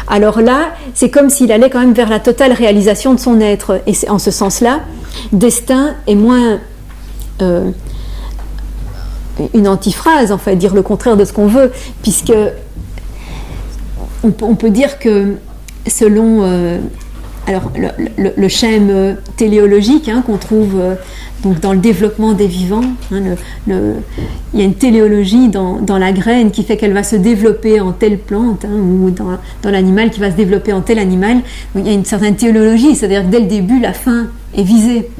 alors là, c'est comme s'il allait quand même vers la totale réalisation de son être. Et c'est en ce sens-là, destin est moins une antiphrase, en fait, dire le contraire de ce qu'on veut, puisque on peut dire que selon le schème téléologique qu'on trouve donc dans le développement des vivants, il y a une téléologie dans la graine qui fait qu'elle va se développer en telle plante, ou dans l'animal qui va se développer en tel animal. Donc, il y a une certaine téléologie, c'est-à-dire que dès le début, la fin est visée.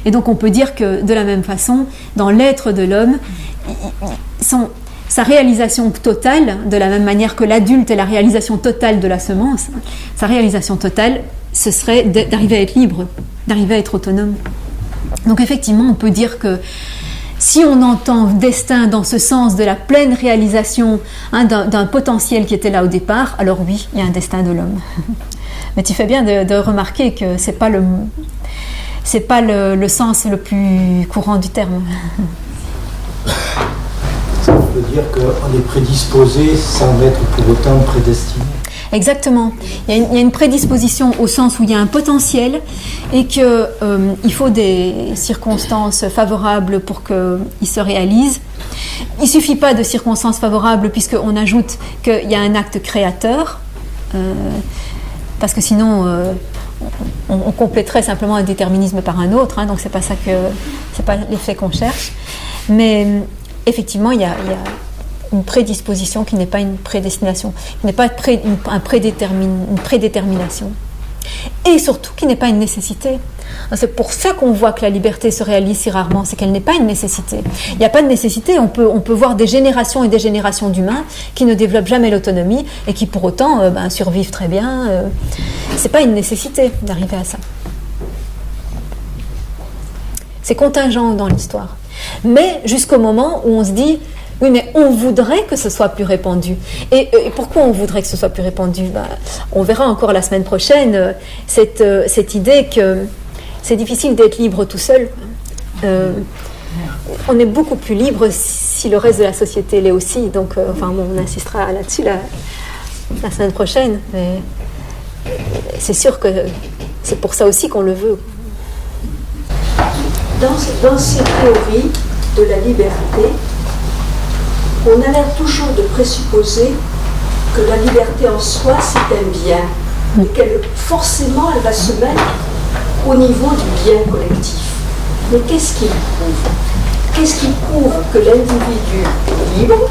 Et donc on peut dire que de la même façon, dans l'être de l'homme, sa réalisation totale, de la même manière que l'adulte est la réalisation totale de la semence, sa réalisation totale, ce serait d'arriver à être libre, d'arriver à être autonome. Donc effectivement, on peut dire que si on entend destin dans ce sens de la pleine réalisation d'un potentiel qui était là au départ, alors oui, il y a un destin de l'homme. Mais tu fais bien de remarquer que c'est pas le sens le plus courant du terme. Ça veut dire qu'on est prédisposé sans être pour autant prédestiné. Exactement. Il y a une prédisposition au sens où il y a un potentiel et qu'il faut des circonstances favorables pour qu'il se réalise. Il ne suffit pas de circonstances favorables puisqu'on ajoute qu'il y a un acte créateur, parce que sinon on compléterait simplement un déterminisme par un autre, donc c'est pas l'effet qu'on cherche. Mais effectivement, il y a une prédisposition qui n'est pas une prédestination, qui n'est pas une prédétermination, et surtout qui n'est pas une nécessité. C'est pour ça qu'on voit que la liberté se réalise si rarement, c'est qu'elle n'est pas une nécessité. Il n'y a pas de nécessité, on peut voir des générations et des générations d'humains qui ne développent jamais l'autonomie et qui pour autant survivent très bien. C'est pas une nécessité d'arriver à ça. C'est contingent dans l'histoire. Mais jusqu'au moment où on se dit Oui, mais on voudrait que ce soit plus répandu. Et pourquoi on voudrait que ce soit plus répandu? On verra encore la semaine prochaine cette idée que c'est difficile d'être libre tout seul. On est beaucoup plus libre si le reste de la société l'est aussi. Donc, on insistera là-dessus la semaine prochaine. Mais c'est sûr que c'est pour ça aussi qu'on le veut. Dans ces théories de la liberté, on a l'air toujours de présupposer que la liberté en soi, c'est un bien, et qu'elle forcément, elle va se mettre au niveau du bien collectif. Mais qu'est-ce qui prouve? Qu'est-ce qui prouve que l'individu libre,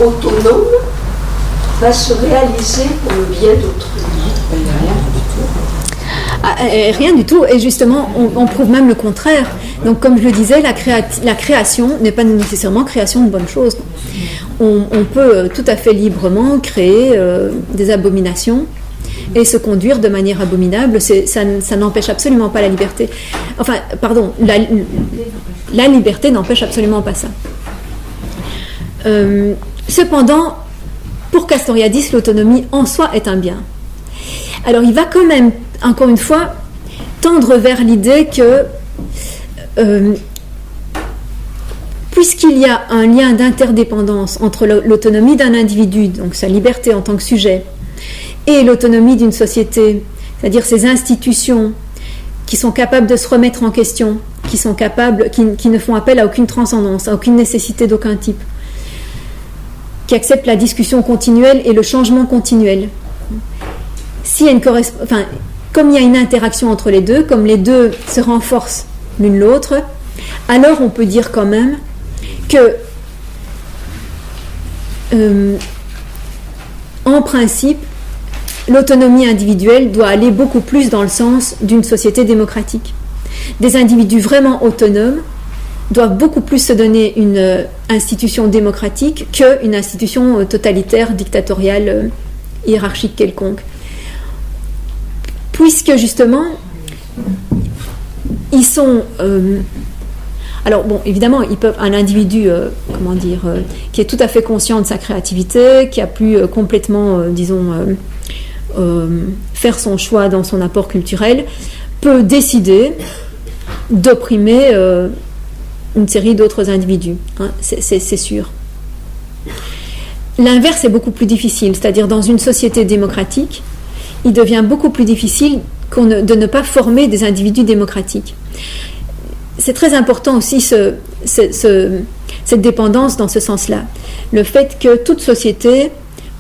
autonome, va se réaliser pour le bien d'autrui? Rien du tout, et justement, on prouve même le contraire. Donc, comme je le disais, la création n'est pas nécessairement création de bonnes choses. On peut tout à fait librement créer des abominations et se conduire de manière abominable. Ça n'empêche absolument pas la liberté. Enfin, pardon, la liberté n'empêche absolument pas ça. Cependant, pour Castoriadis, l'autonomie en soi est un bien. Alors, il va quand même, encore une fois, tendre vers l'idée que puisqu'il y a un lien d'interdépendance entre l'autonomie d'un individu, donc sa liberté en tant que sujet, et l'autonomie d'une société, c'est-à-dire ces institutions qui sont capables de se remettre en question, qui ne font appel à aucune transcendance, à aucune nécessité d'aucun type, qui acceptent la discussion continuelle et le changement continuel. Comme il y a une interaction entre les deux, comme les deux se renforcent l'une l'autre, alors on peut dire quand même que, en principe, l'autonomie individuelle doit aller beaucoup plus dans le sens d'une société démocratique. Des individus vraiment autonomes doivent beaucoup plus se donner une institution démocratique qu'une institution totalitaire, dictatoriale, hiérarchique quelconque. Puisque justement, ils sont... alors bon, évidemment, un individu, qui est tout à fait conscient de sa créativité, qui a pu complètement, faire son choix dans son apport culturel, peut décider d'opprimer une série d'autres individus. Hein, c'est sûr. L'inverse est beaucoup plus difficile, c'est-à-dire dans une société démocratique, il devient beaucoup plus difficile de ne pas former des individus démocratiques. C'est très important aussi cette dépendance dans ce sens-là. Le fait que toute société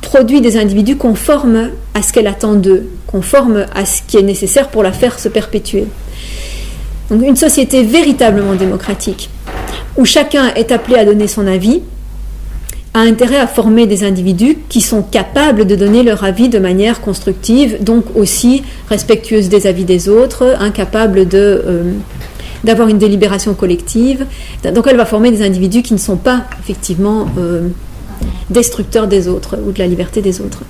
produit des individus conformes à ce qu'elle attend d'eux, conformes à ce qui est nécessaire pour la faire se perpétuer. Donc une société véritablement démocratique, où chacun est appelé à donner son avis, a intérêt à former des individus qui sont capables de donner leur avis de manière constructive, donc aussi respectueuse des avis des autres, incapables d'avoir une délibération collective. Donc elle va former des individus qui ne sont pas effectivement destructeurs des autres ou de la liberté des autres.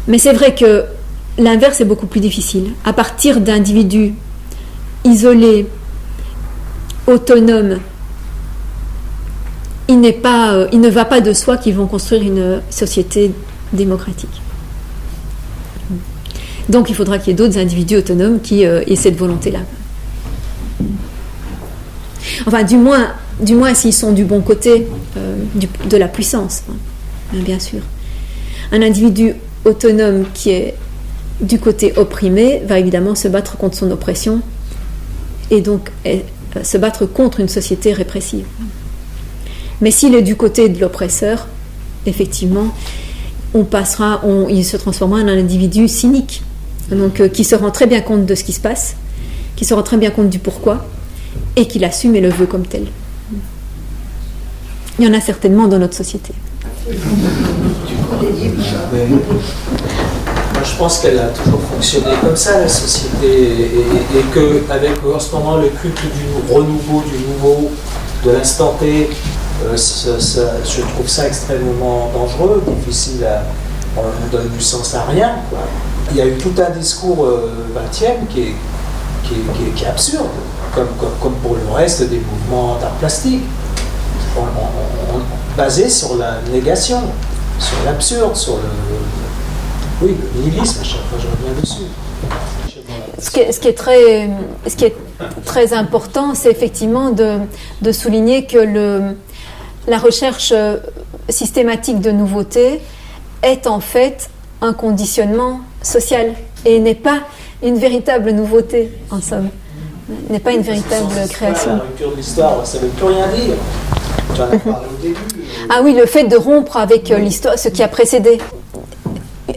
Mais c'est vrai que l'inverse est beaucoup plus difficile. À partir d'individus isolés, autonomes, il ne va pas de soi qu'ils vont construire une société démocratique. Donc il faudra qu'il y ait d'autres individus autonomes qui aient cette volonté-là. Enfin, du moins s'ils sont du bon côté de la puissance, hein, bien sûr. Un individu autonome qui est du côté opprimé va évidemment se battre contre son oppression et donc se battre contre une société répressive. Mais s'il est du côté de l'oppresseur, effectivement, il se transformera en un individu cynique, donc qui se rend très bien compte de ce qui se passe, qui se rend très bien compte du pourquoi, et qui l'assume et le veut comme tel. Il y en a certainement dans notre société. Moi, je pense qu'elle a toujours fonctionné comme ça, la société, et qu'avec en ce moment le culte du renouveau, du nouveau, de l'instant T, je trouve ça extrêmement dangereux, difficile on ne donne du sens à rien, quoi. Il y a eu tout un discours 20e qui est absurde, comme pour le reste des mouvements d'art plastique. basé sur la négation, sur l'absurde, sur le nihilisme, à chaque fois je reviens dessus. Ce qui est très important, c'est effectivement de souligner que la recherche systématique de nouveautés est en fait un conditionnement social et n'est pas une véritable nouveauté, en somme. N'est pas une véritable création. La rupture de l'histoire, ça ne veut plus rien dire. Tu en as parlé au début. Ah oui, le fait de rompre avec l'histoire, ce qui a précédé.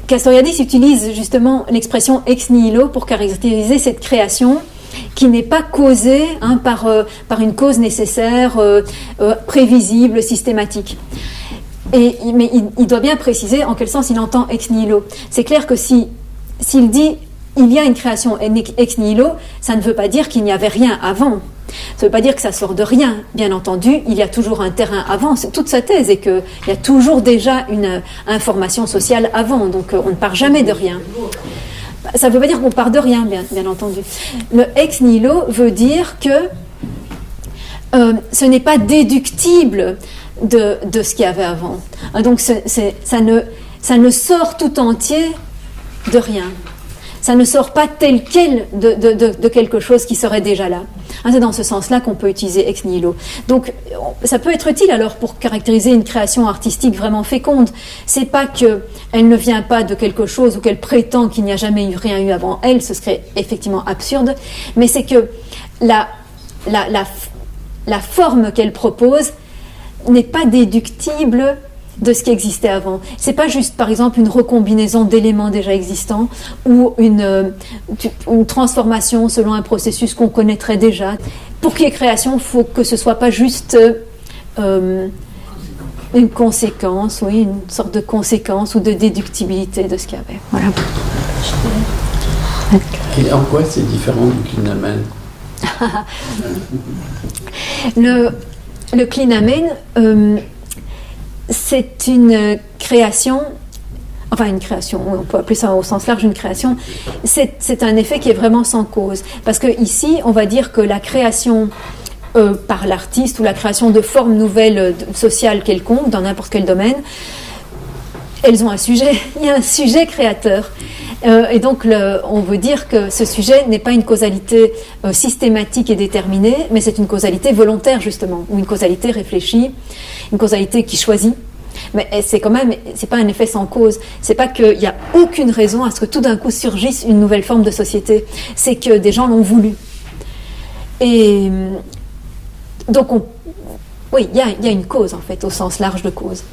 Castoriadis utilise justement l'expression ex nihilo pour caractériser cette création qui n'est pas causée par une cause nécessaire, prévisible, systématique. Mais il doit bien préciser en quel sens il entend ex nihilo. C'est clair que s'il dit il y a une création ex nihilo, ça ne veut pas dire qu'il n'y avait rien avant. Ça ne veut pas dire que ça sort de rien. Bien entendu, il y a toujours un terrain avant. C'est toute sa thèse, et qu'il y a toujours déjà une information sociale avant. Donc on ne part jamais de rien. Ça ne veut pas dire qu'on part de rien, bien entendu. Le ex nihilo veut dire que ce n'est pas déductible de ce qu'il y avait avant. Donc ça ne sort tout entier de rien. Ça ne sort pas tel quel de quelque chose qui serait déjà là. C'est dans ce sens-là qu'on peut utiliser ex nihilo. Donc, ça peut être utile alors pour caractériser une création artistique vraiment féconde. C'est pas qu'elle ne vient pas de quelque chose ou qu'elle prétend qu'il n'y a jamais rien eu avant elle, ce serait effectivement absurde, mais c'est que la forme qu'elle propose n'est pas déductible de ce qui existait avant. C'est pas juste, par exemple, une recombinaison d'éléments déjà existants ou une transformation selon un processus qu'on connaîtrait déjà. Pour qu'il y ait création, il faut que ce soit pas juste une conséquence, oui, une sorte de conséquence ou de déductibilité de ce qu'il y avait. Voilà. Et en quoi c'est différent du clinamen? Le clinamen, c'est une création, on peut appeler ça au sens large une création, c'est un effet qui est vraiment sans cause. Parce que ici, on va dire que la création par l'artiste ou la création de formes nouvelles sociales quelconques, dans n'importe quel domaine, elles ont un sujet, il y a un sujet créateur. Et donc, on veut dire que ce sujet n'est pas une causalité systématique et déterminée, mais c'est une causalité volontaire, justement, ou une causalité réfléchie, une causalité qui choisit. Mais c'est pas un effet sans cause. C'est pas qu'il n'y a aucune raison à ce que tout d'un coup surgisse une nouvelle forme de société. C'est que des gens l'ont voulu. Et donc, il y a une cause, en fait, au sens large de cause.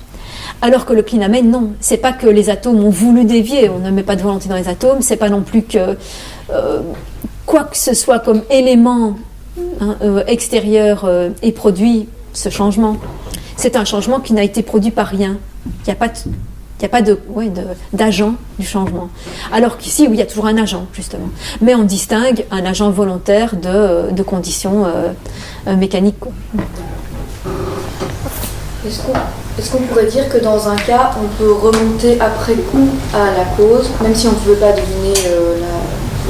Alors que le clinamen, non, c'est pas que les atomes ont voulu dévier, on ne met pas de volonté dans les atomes, c'est pas non plus que quoi que ce soit comme élément extérieur ait produit ce changement. C'est un changement qui n'a été produit par rien. Il n'y a pas d'agent du changement. Alors qu'ici, il y a toujours un agent, justement. Mais on distingue un agent volontaire de conditions mécaniques, quoi. Est-ce qu'on pourrait dire que dans un cas, on peut remonter après coup à la cause, même si on ne pouvait pas deviner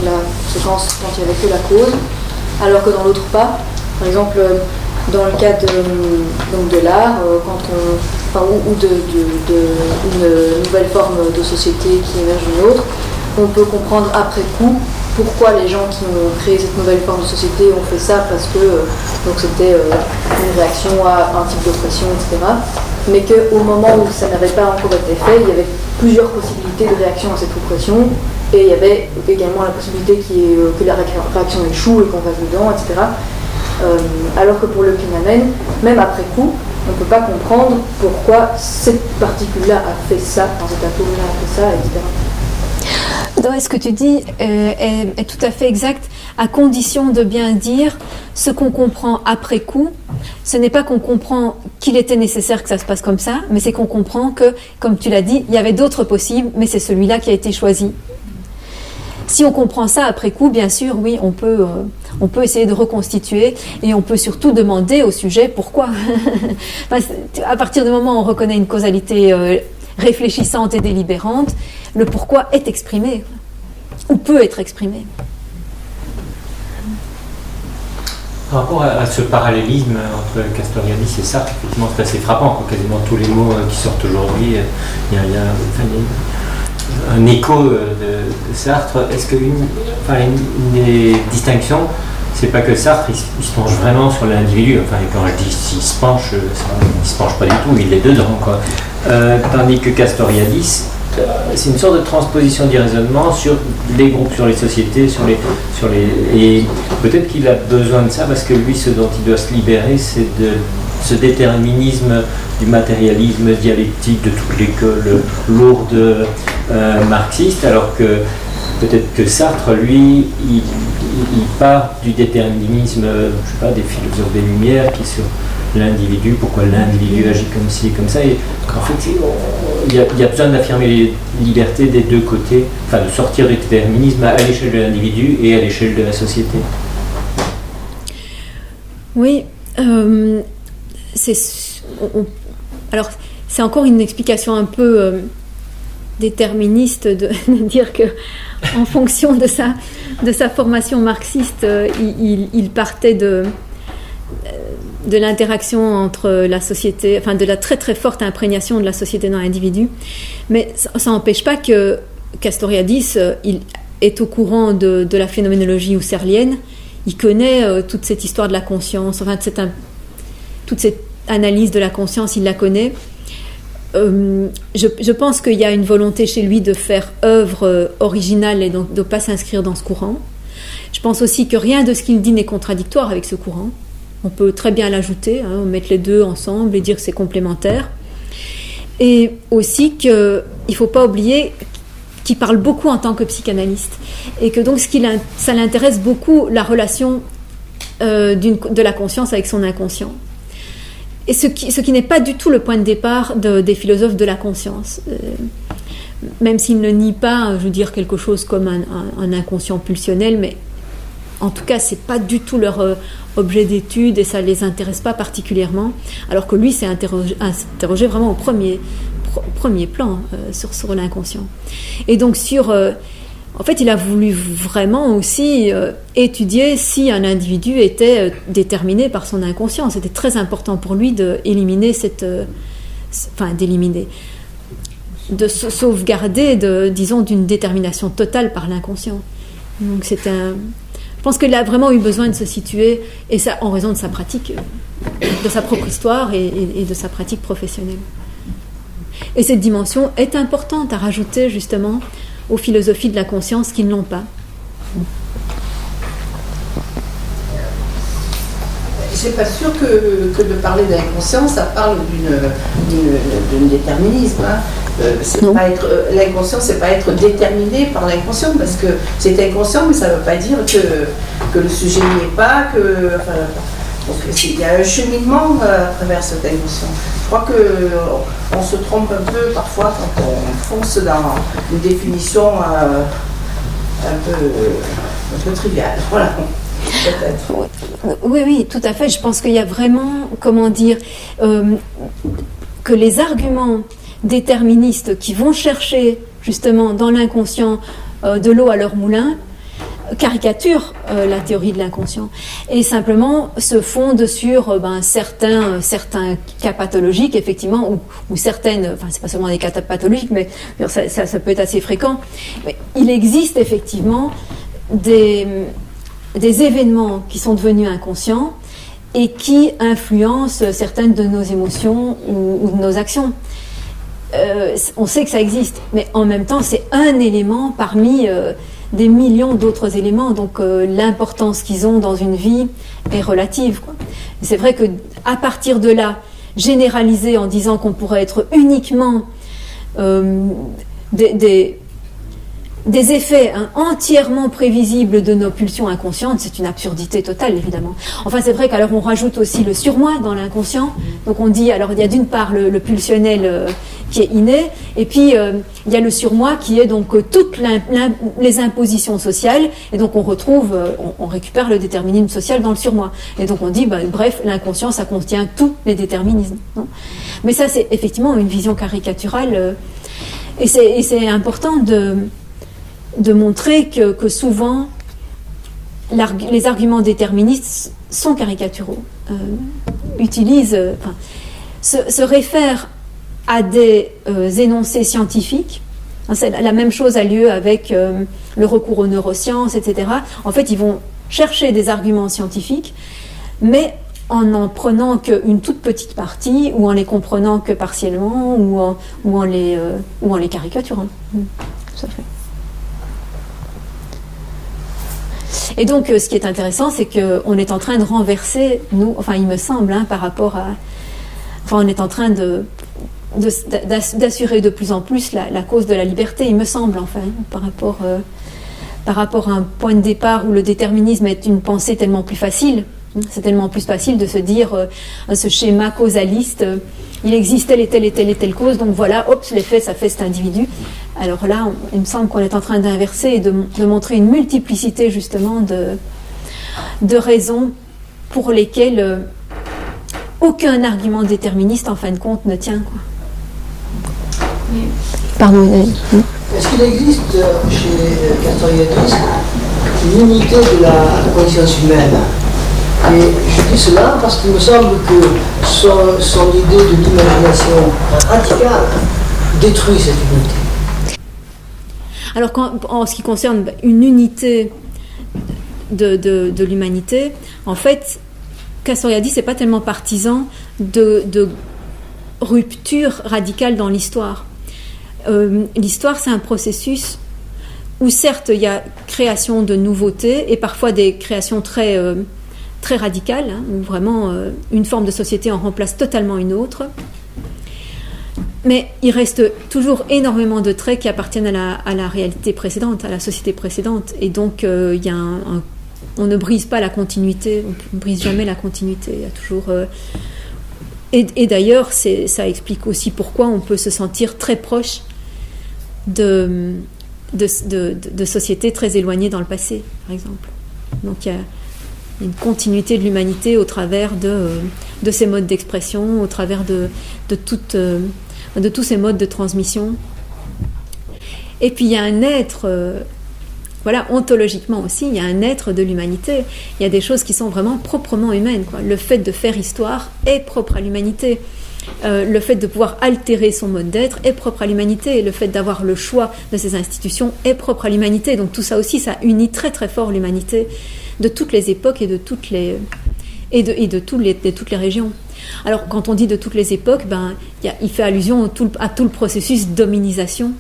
la séquence quand il n'y avait que la cause, alors que dans l'autre pas, par exemple, dans le cas de l'art, ou d'une nouvelle forme de société qui émerge d'une autre, on peut comprendre après coup pourquoi les gens qui ont créé cette nouvelle forme de société ont fait ça, parce que donc c'était une réaction à un type d'oppression, etc. Mais qu'au moment où ça n'avait pas encore été fait, il y avait plusieurs possibilités de réaction à cette oppression, et il y avait également la possibilité que la réaction échoue et qu'on va dedans, etc. Alors que pour le clinamen, même après coup, on ne peut pas comprendre pourquoi cette particule-là a fait ça, cet atome-là a fait ça, etc. Donc, ce que tu dis est tout à fait exact, à condition de bien dire ce qu'on comprend après coup. Ce n'est pas qu'on comprend qu'il était nécessaire que ça se passe comme ça, mais c'est qu'on comprend que, comme tu l'as dit, il y avait d'autres possibles, mais c'est celui-là qui a été choisi. Si on comprend ça après coup, bien sûr, oui, on peut essayer de reconstituer, et on peut surtout demander au sujet pourquoi. À partir du moment où on reconnaît une causalité réfléchissante et délibérante, le pourquoi est exprimé, ou peut être exprimé. Par rapport à ce parallélisme entre Castoriadis et Sartre, effectivement, c'est assez frappant, quoi. Quasiment tous les mots qui sortent aujourd'hui, il y a un écho de Sartre. Est-ce qu'une des distinctions, c'est pas que Sartre, il se penche vraiment sur l'individu, enfin, et quand je dis s'il se penche, il se penche pas du tout, il est dedans, quoi. Tandis que Castoriadis, c'est une sorte de transposition du raisonnement sur les groupes, sur les sociétés, et peut-être qu'il a besoin de ça parce que lui, ce dont il doit se libérer, c'est de ce déterminisme du matérialisme dialectique de toute l'école lourde marxiste, alors que peut-être que Sartre, lui, il part du déterminisme, je sais pas, des philosophes des Lumières qui sur l'individu, pourquoi l'individu agit comme ci, comme ça, et en fait, il y a besoin d'affirmer les libertés des deux côtés, enfin de sortir du déterminisme à l'échelle de l'individu et à l'échelle de la société. Oui, alors c'est encore une explication un peu déterministe de dire que en fonction de sa formation marxiste, il partait de l'interaction entre la société, enfin de la très très forte imprégnation de la société dans l'individu, mais ça n'empêche pas que Castoriadis il est au courant de la phénoménologie husserlienne, il connaît toute cette histoire de la conscience, enfin toute cette analyse de la conscience, il la connaît. Je pense qu'il y a une volonté chez lui de faire œuvre originale et donc de ne pas s'inscrire dans ce courant. Je pense aussi que rien de ce qu'il dit n'est contradictoire avec ce courant. On peut très bien l'ajouter, mettre les deux ensemble et dire que c'est complémentaire. Et aussi qu'il ne faut pas oublier qu'il parle beaucoup en tant que psychanalyste. Et que donc ça l'intéresse beaucoup, la relation de la conscience avec son inconscient. Et ce qui n'est pas du tout le point de départ des philosophes de la conscience. Même s'ils ne nient pas, je veux dire, quelque chose comme un inconscient pulsionnel, mais en tout cas, c'est pas du tout leur objet d'étude et ça les intéresse pas particulièrement. Alors que lui s'est interrogé vraiment au premier plan sur l'inconscient. Et donc en fait, il a voulu vraiment aussi étudier si un individu était déterminé par son inconscient. C'était très important pour lui d'éliminer de sauvegarder, disons, d'une détermination totale par l'inconscient. Donc je pense qu'il a vraiment eu besoin de se situer, et ça en raison de sa pratique, de sa propre histoire et de sa pratique professionnelle. Et cette dimension est importante à rajouter justement aux philosophies de la conscience qui ne l'ont pas. C'est pas sûr que de parler d'inconscience, ça parle d'un déterminisme. L'inconscient, c'est pas être déterminé par l'inconscient, parce que c'est inconscient, mais ça ne veut pas dire que le sujet n'y est pas, donc il y a un cheminement à travers cet inconscient. Je crois qu'on se trompe un peu parfois quand on fonce dans une définition un peu triviale. Voilà. Peut-être. Oui, tout à fait. Je pense qu'il y a vraiment, que les arguments déterministes qui vont chercher justement dans l'inconscient de l'eau à leur moulin caricaturent la théorie de l'inconscient et simplement se fondent sur certains cas pathologiques, effectivement, ou certaines, enfin c'est pas seulement des cas pathologiques, mais ça peut être assez fréquent. Mais il existe effectivement des événements qui sont devenus inconscients et qui influencent certaines de nos émotions ou de nos actions. On sait que ça existe, mais en même temps, c'est un élément parmi des millions d'autres éléments, donc l'importance qu'ils ont dans une vie est relative, quoi. Et c'est vrai qu'à partir de là, généraliser en disant qu'on pourrait être uniquement des effets entièrement prévisibles de nos pulsions inconscientes, c'est une absurdité totale, évidemment. Enfin, c'est vrai qu'alors on rajoute aussi le surmoi dans l'inconscient. Donc on dit, alors il y a d'une part le pulsionnel qui est inné, et puis il y a le surmoi qui est donc toutes les impositions sociales, et donc on retrouve, on récupère le déterminisme social dans le surmoi. Et donc on dit, bref, l'inconscient, ça contient tous les déterminismes. Non ? Mais ça, c'est effectivement une vision caricaturale, et c'est important de montrer que souvent les arguments déterministes sont caricaturaux, se réfèrent à des énoncés scientifiques. La même chose a lieu avec le recours aux neurosciences, etc. En fait, ils vont chercher des arguments scientifiques, mais en prenant qu'une toute petite partie, ou en les comprenant que partiellement, ou en les caricaturant. Tout à fait. Et donc, ce qui est intéressant, c'est qu'on est en train de renverser, il me semble, par rapport à... on est en train d'assurer de plus en plus la cause de la liberté, il me semble, par rapport à un point de départ où le déterminisme est une pensée tellement plus facile. C'est tellement plus facile de se dire, ce schéma causaliste, il existe telle et telle et telle et telle cause, donc voilà, hop, je l'ai fait, ça fait cet individu. Alors là, il me semble qu'on est en train d'inverser et de montrer une multiplicité justement de raisons pour lesquelles aucun argument déterministe, en fin de compte, ne tient, quoi. Pardon, Est-ce qu'il existe chez Castoriadis une unité de la conscience humaine? Et je dis cela parce qu'il me semble que son idée de l'imagination radicale détruit cette unité. Alors, en ce qui concerne une unité de l'humanité, en fait, Castoriadis n'est pas tellement partisan de rupture radicale dans l'histoire. L'histoire, c'est un processus où certes il y a création de nouveautés et parfois des créations très radicales, où vraiment une forme de société en remplace totalement une autre, mais il reste toujours énormément de traits qui appartiennent à la réalité précédente, à la société précédente, et donc il y a on ne brise pas la continuité, on ne brise jamais la continuité, il y a toujours... Et d'ailleurs, ça explique aussi pourquoi on peut se sentir très proche de sociétés très éloignées dans le passé, par exemple. Donc il y a une continuité de l'humanité au travers de ces modes d'expression, au travers de tous ces modes de transmission. Et puis il y a un être, ontologiquement aussi, il y a un être de l'humanité. Il y a des choses qui sont vraiment proprement humaines, quoi. Le fait de faire histoire est propre à l'humanité. Le fait de pouvoir altérer son mode d'être est propre à l'humanité. Le fait d'avoir le choix de ces institutions est propre à l'humanité. Donc tout ça aussi, ça unit très très fort l'humanité de toutes les époques et de toutes les régions. Alors quand on dit de toutes les époques, il fait allusion à tout le processus d'hominisation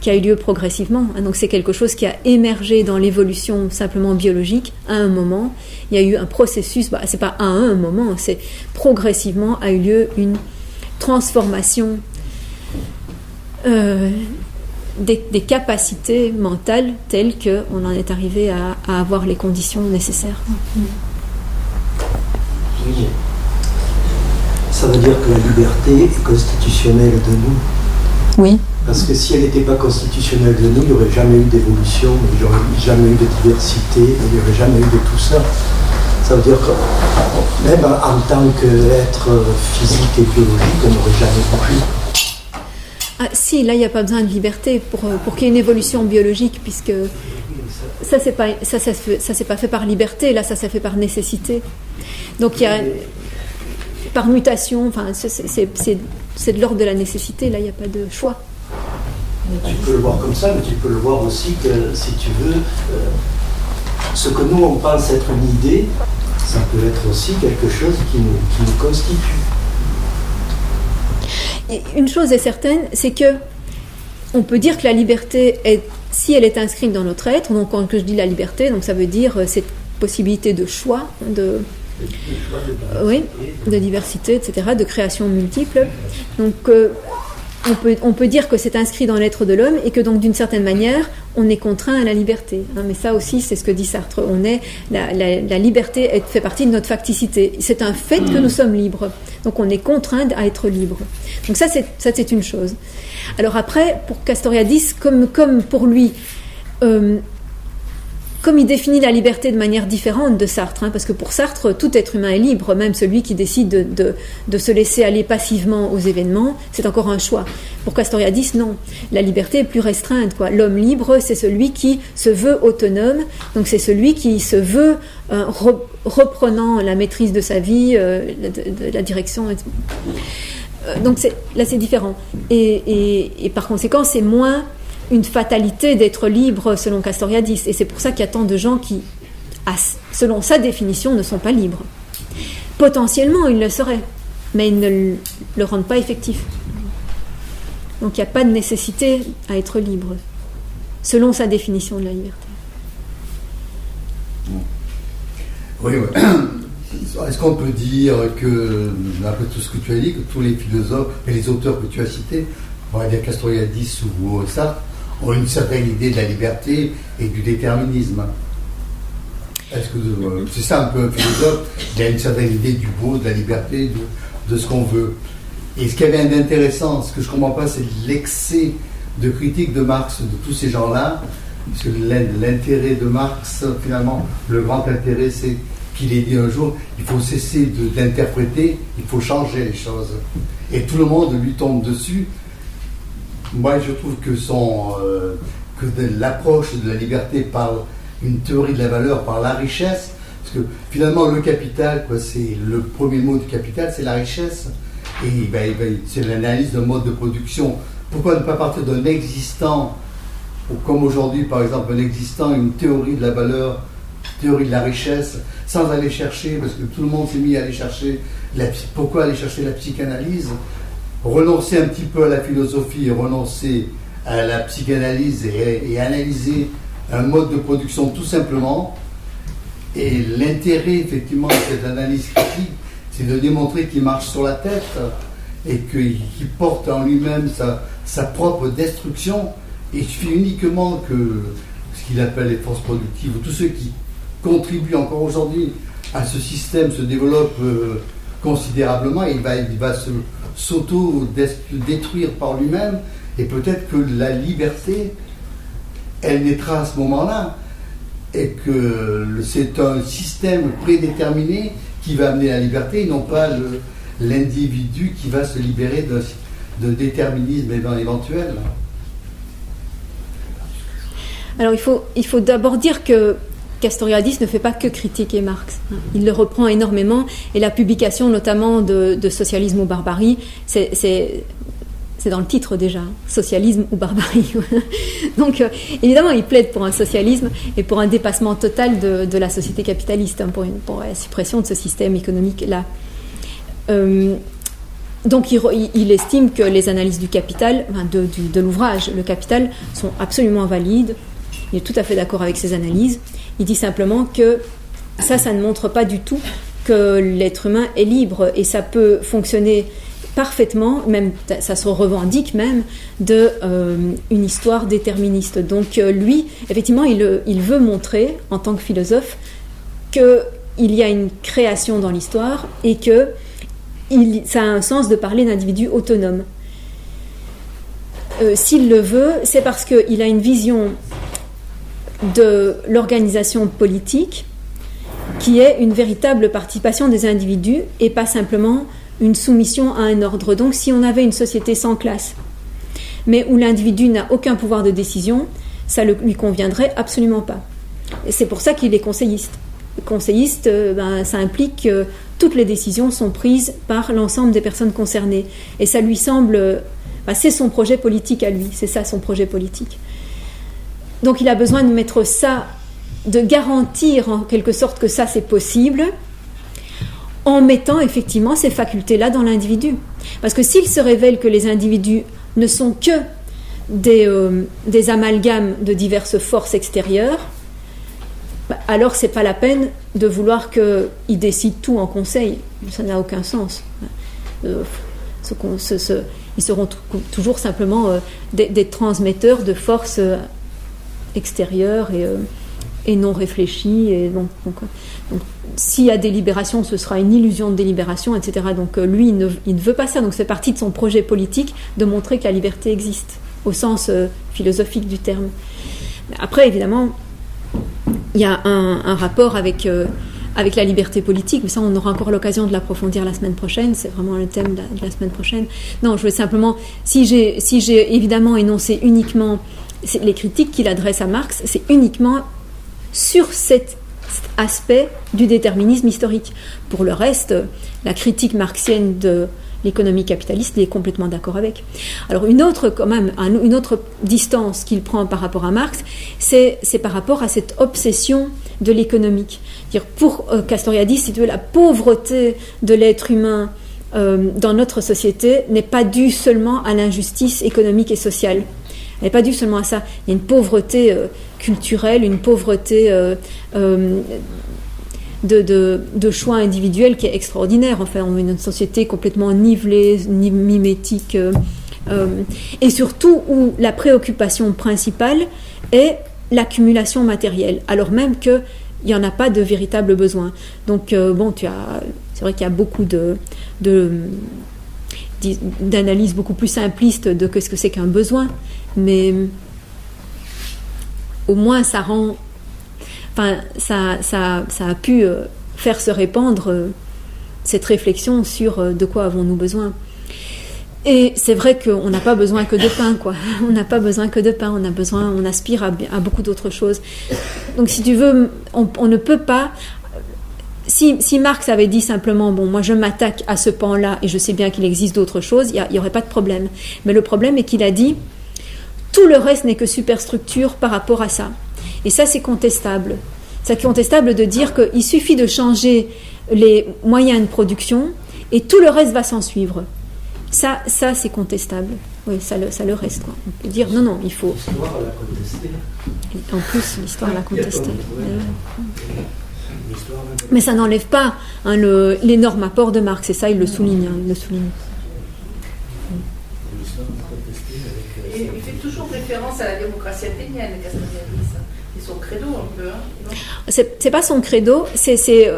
qui a eu lieu progressivement. Donc c'est quelque chose qui a émergé dans l'évolution simplement biologique à un moment. Il y a eu un processus, c'est pas à un moment, c'est progressivement a eu lieu une transformation des capacités mentales telles qu'on en est arrivé à avoir les conditions nécessaires. Ça veut dire que la liberté est constitutionnelle de nous. Oui. Parce que si elle n'était pas constitutionnelle de nous, il n'y aurait jamais eu d'évolution, il n'y aurait jamais eu de diversité, il n'y aurait jamais eu de tout ça. Ça veut dire que même en tant qu'être physique et biologique, on n'aurait jamais pu. Ah si, là il n'y a pas besoin de liberté pour qu'il y ait une évolution biologique, puisque ça c'est pas fait par liberté, là ça s'est fait par nécessité. Donc il y a par mutation, c'est de l'ordre de la nécessité, là il n'y a pas de choix. Tu peux le voir comme ça, mais tu peux le voir aussi que, si tu veux, ce que nous on pense être une idée, ça peut être aussi quelque chose qui nous constitue. Et une chose est certaine, c'est que on peut dire que la liberté, si elle est inscrite dans notre être, donc quand je dis la liberté, donc ça veut dire cette possibilité de choix, de diversité, etc., de création multiple. Donc on peut dire que c'est inscrit dans l'être de l'homme et que donc d'une certaine manière on est contraint à la liberté. Mais ça aussi c'est ce que dit Sartre. La liberté fait partie de notre facticité. C'est un fait que nous sommes libres. Donc on est contraint à être libre. Donc ça c'est une chose. Alors après pour Castoriadis comme pour lui comme il définit la liberté de manière différente de Sartre, parce que pour Sartre, tout être humain est libre, même celui qui décide de se laisser aller passivement aux événements, c'est encore un choix. Pour Castoriadis, non. La liberté est plus restreinte, quoi. L'homme libre, c'est celui qui se veut autonome, donc c'est celui qui se veut reprenant la maîtrise de sa vie, de la direction. Donc là, c'est différent. Et par conséquent, c'est moins une fatalité d'être libre selon Castoriadis. Et c'est pour ça qu'il y a tant de gens qui, selon sa définition, ne sont pas libres. Potentiellement, ils le seraient, mais ils ne le rendent pas effectif. Donc il n'y a pas de nécessité à être libre, selon sa définition de la liberté. Oui, ouais. Est-ce qu'on peut dire que, après tout ce que tu as dit, que tous les philosophes et les auteurs que tu as cités, on va dire Castoriadis ou Sartre, ont une certaine idée de la liberté et du déterminisme? Est-ce que c'est ça un peu un philosophe? Il a une certaine idée du beau, de la liberté, de ce qu'on veut. Et ce qu'il y avait d'intéressant, ce que je ne comprends pas, c'est l'excès de critique de Marx, de tous ces gens-là, parce que l'intérêt de Marx, finalement, le grand intérêt, c'est qu'il ait dit un jour, il faut cesser d'interpréter, il faut changer les choses. Et tout le monde lui tombe dessus. Moi, je trouve que l'approche de la liberté par une théorie de la valeur, par la richesse, parce que finalement, le capital, c'est le premier mot du capital, c'est la richesse. Et c'est l'analyse d'un mode de production. Pourquoi ne pas partir d'un existant, comme aujourd'hui, par exemple, un existant, une théorie de la valeur, théorie de la richesse, sans aller chercher, parce que tout le monde s'est mis à aller chercher, pourquoi aller chercher la psychanalyse? Renoncer un petit peu à la philosophie et renoncer à la psychanalyse et analyser un mode de production tout simplement. Et l'intérêt effectivement de cette analyse critique, c'est de démontrer qu'il marche sur la tête et qu'il porte en lui-même sa propre destruction. Et il suffit uniquement que ce qu'il appelle les forces productives, tous ceux qui contribuent encore aujourd'hui à ce système se développent considérablement, et il va s'auto-détruire par lui-même, et peut-être que la liberté, elle naîtra à ce moment-là, et que c'est un système prédéterminé qui va amener la liberté, et non pas l'individu qui va se libérer de déterminisme éventuel. Alors il faut d'abord dire que Castoriadis ne fait pas que critiquer Marx. Il le reprend énormément, et la publication notamment de Socialisme ou barbarie, c'est dans le titre déjà, Socialisme ou barbarie. Donc évidemment, il plaide pour un socialisme et pour un dépassement total de la société capitaliste, pour la suppression de ce système économique-là. Donc il estime que les analyses du Capital, de l'ouvrage Le Capital, sont absolument valides. Il est tout à fait d'accord avec ces analyses. Il dit simplement que ça ne montre pas du tout que l'être humain est libre, et ça peut fonctionner parfaitement, même ça se revendique même, une histoire déterministe. Donc lui, effectivement, il veut montrer, en tant que philosophe, qu'il y a une création dans l'histoire et que ça a un sens de parler d'individus autonomes. S'il le veut, c'est parce qu'il a une vision de l'organisation politique qui est une véritable participation des individus et pas simplement une soumission à un ordre. Donc si on avait une société sans classe, mais où l'individu n'a aucun pouvoir de décision, ça ne lui conviendrait absolument pas. Et c'est pour ça qu'il est conseilliste. Conseilliste, ça implique que toutes les décisions sont prises par l'ensemble des personnes concernées. Et ça lui semble... c'est son projet politique à lui, c'est ça son projet politique. Donc il a besoin de mettre ça, de garantir en quelque sorte que ça c'est possible, en mettant effectivement ces facultés-là dans l'individu. Parce que s'il se révèle que les individus ne sont que des amalgames de diverses forces extérieures, alors c'est pas la peine de vouloir qu'ils décident tout en conseil. Ça n'a aucun sens. Ils seront toujours simplement des transmetteurs de forces extérieures et non réfléchies. Et donc, s'il y a délibération, ce sera une illusion de délibération, etc. Donc lui, il ne veut pas ça. Donc c'est partie de son projet politique de montrer que la liberté existe, au sens philosophique du terme. Après, évidemment, il y a un rapport avec la liberté politique, mais ça on aura encore l'occasion de l'approfondir la semaine prochaine, c'est vraiment le thème de la semaine prochaine. Non, je veux simplement, si j'ai évidemment énoncé uniquement les critiques qu'il adresse à Marx, c'est uniquement sur cet aspect du déterminisme historique. Pour le reste, la critique marxienne de l'économie capitaliste, il est complètement d'accord avec. Alors une autre distance qu'il prend par rapport à Marx, c'est par rapport à cette obsession de l'économique. Pour Castoriadis, si tu veux, la pauvreté de l'être humain dans notre société n'est pas due seulement à l'injustice économique et sociale. Elle n'est pas due seulement à ça. Il y a une pauvreté culturelle, une pauvreté de choix individuels qui est extraordinaire. Enfin, on est une société complètement nivelée, mimétique, et surtout où la préoccupation principale est l'accumulation matérielle, alors même qu'il n'y en a pas de véritable besoin. Donc, c'est vrai qu'il y a beaucoup d'analyses beaucoup plus simplistes de ce que c'est qu'un besoin, mais au moins ça rend... Enfin, ça a pu faire se répandre cette réflexion sur de quoi avons-nous besoin. Et c'est vrai qu'on n'a pas besoin que de pain, quoi. On n'a pas besoin que de pain, on aspire à beaucoup d'autres choses. Donc si tu veux, on ne peut pas... Si Marx avait dit simplement, bon, moi je m'attaque à ce pan-là et je sais bien qu'il existe d'autres choses, il n'y aurait pas de problème. Mais le problème est qu'il a dit, tout le reste n'est que superstructure par rapport à ça. Et ça, c'est contestable. C'est contestable de dire qu'il suffit de changer les moyens de production et tout le reste va s'en suivre. Ça c'est contestable. Oui, ça le reste, quoi. On peut dire, non, il faut... L'histoire l'a contesté. En plus, l'histoire l'a contesté. Mais ça n'enlève pas l'énorme apport de Marx, et ça, il le souligne. Il fait toujours référence à la démocratie athénienne, Castoriadis. C'est son credo un peu. C'est pas son credo, c'est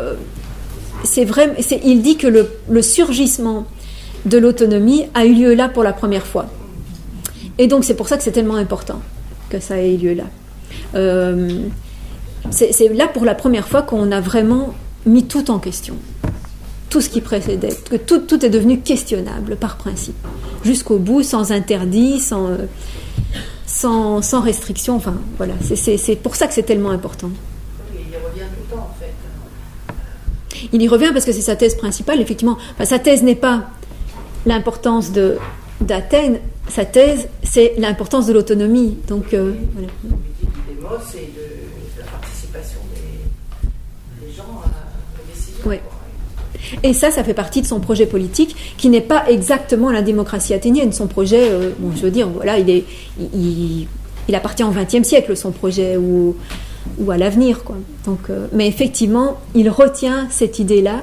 vrai. Il dit que le surgissement de l'autonomie a eu lieu là pour la première fois. Et donc c'est pour ça que c'est tellement important que ça ait eu lieu là. C'est là pour la première fois qu'on a vraiment mis tout en question. Tout ce qui précédait, que tout est devenu questionnable par principe. Jusqu'au bout, sans interdit, sans restriction. Enfin, voilà, c'est pour ça que c'est tellement important. Il y revient tout le temps, en fait. Il y revient parce que c'est sa thèse principale, effectivement. Enfin, sa thèse n'est pas l'importance d'Athènes, sa thèse, c'est l'importance de l'autonomie. Donc, voilà. Les mots, c'est de la participation des gens à la décision. Oui. Et ça fait partie de son projet politique, qui n'est pas exactement la démocratie athénienne. Son projet, je veux dire, voilà, il appartient au XXe siècle, son projet, ou à l'avenir, quoi. Donc, mais effectivement, il retient cette idée-là.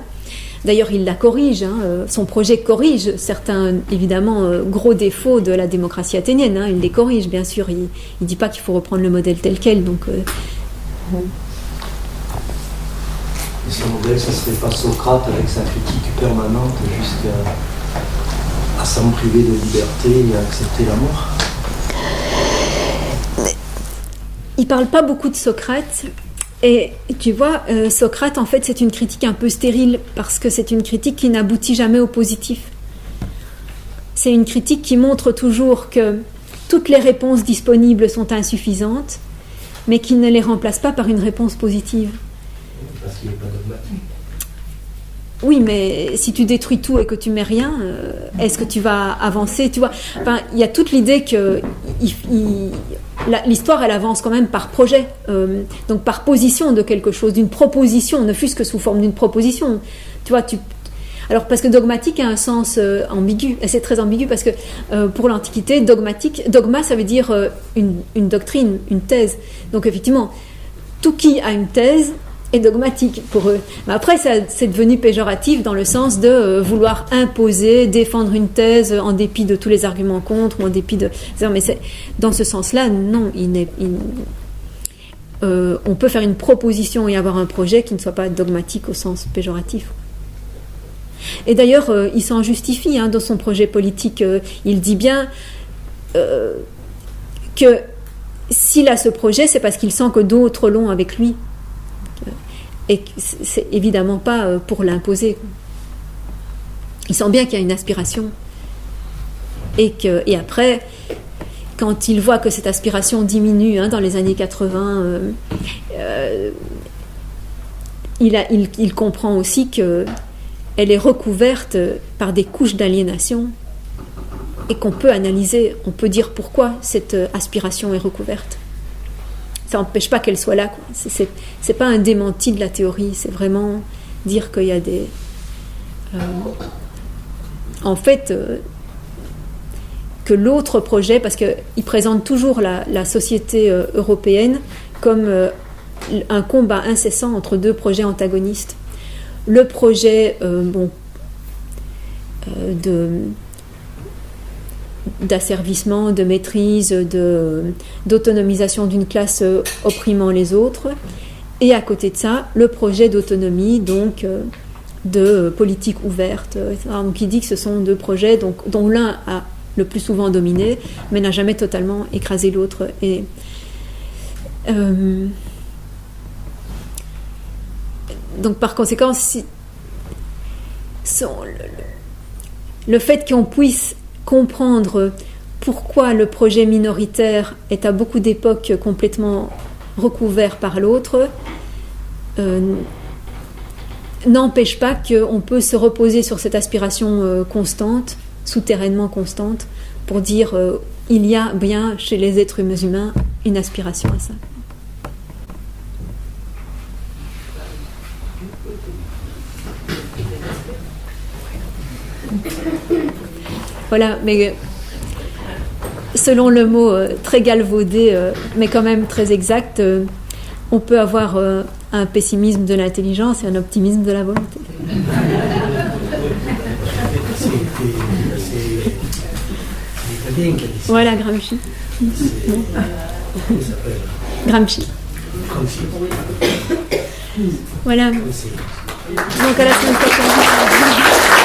D'ailleurs, il la corrige. Son projet corrige certains, évidemment, gros défauts de la démocratie athénienne. Il les corrige, bien sûr. Il ne dit pas qu'il faut reprendre le modèle tel quel. Donc, Et ce modèle, ça ne serait pas Socrate avec sa critique permanente jusqu'à s'en priver de liberté et à accepter la mort? Il ne parle pas beaucoup de Socrate. Et tu vois, Socrate, en fait, c'est une critique un peu stérile parce que c'est une critique qui n'aboutit jamais au positif. C'est une critique qui montre toujours que toutes les réponses disponibles sont insuffisantes, mais qui ne les remplace pas par une réponse positive. Parce qu'il n'est pas dogmatique. Oui, mais si tu détruis tout et que tu mets rien, est-ce que tu vas avancer? Tu vois, enfin, il y a toute l'idée que l'histoire, elle avance quand même par projet, donc par position de quelque chose, d'une proposition, ne fût-ce que sous forme d'une proposition. Tu vois, alors parce que dogmatique a un sens ambigu, et c'est très ambigu parce que pour l'Antiquité, dogma, ça veut dire une doctrine, une thèse. Donc effectivement, tout qui a une thèse est dogmatique pour eux. Mais après, c'est devenu péjoratif dans le sens de vouloir imposer, défendre une thèse en dépit de tous les arguments contre, ou en dépit de... Mais dans ce sens-là, non, on peut faire une proposition et avoir un projet qui ne soit pas dogmatique au sens péjoratif. Et d'ailleurs, il s'en justifie dans son projet politique. Il dit bien que s'il a ce projet, c'est parce qu'il sent que d'autres l'ont avec lui. et c'est évidemment pas pour l'imposer. Il sent bien qu'il y a une aspiration et après, quand il voit que cette aspiration diminue dans les années 80, il comprend aussi qu'elle est recouverte par des couches d'aliénation et qu'on peut analyser, on peut dire pourquoi cette aspiration est recouverte. Ça n'empêche pas qu'elle soit là, quoi. C'est pas un démenti de la théorie, c'est vraiment dire qu'il y a des... en fait, que l'autre projet, parce qu'il présente toujours la société européenne comme un combat incessant entre deux projets antagonistes. Le projet d'asservissement, de maîtrise, d'autonomisation d'une classe opprimant les autres, et à côté de ça, le projet d'autonomie, donc de politique ouverte. Donc il dit que ce sont deux projets dont l'un a le plus souvent dominé, mais n'a jamais totalement écrasé l'autre. Et donc par conséquent, le fait qu'on puisse comprendre pourquoi le projet minoritaire est à beaucoup d'époques complètement recouvert par l'autre n'empêche pas qu'on peut se reposer sur cette aspiration constante, souterrainement constante, pour dire il y a bien chez les êtres humains une aspiration à ça. Voilà, mais selon le mot très galvaudé, mais quand même très exact, on peut avoir un pessimisme de l'intelligence et un optimisme de la volonté. Voilà, Gramsci. Gramsci. Voilà. Donc à la semaine prochaine.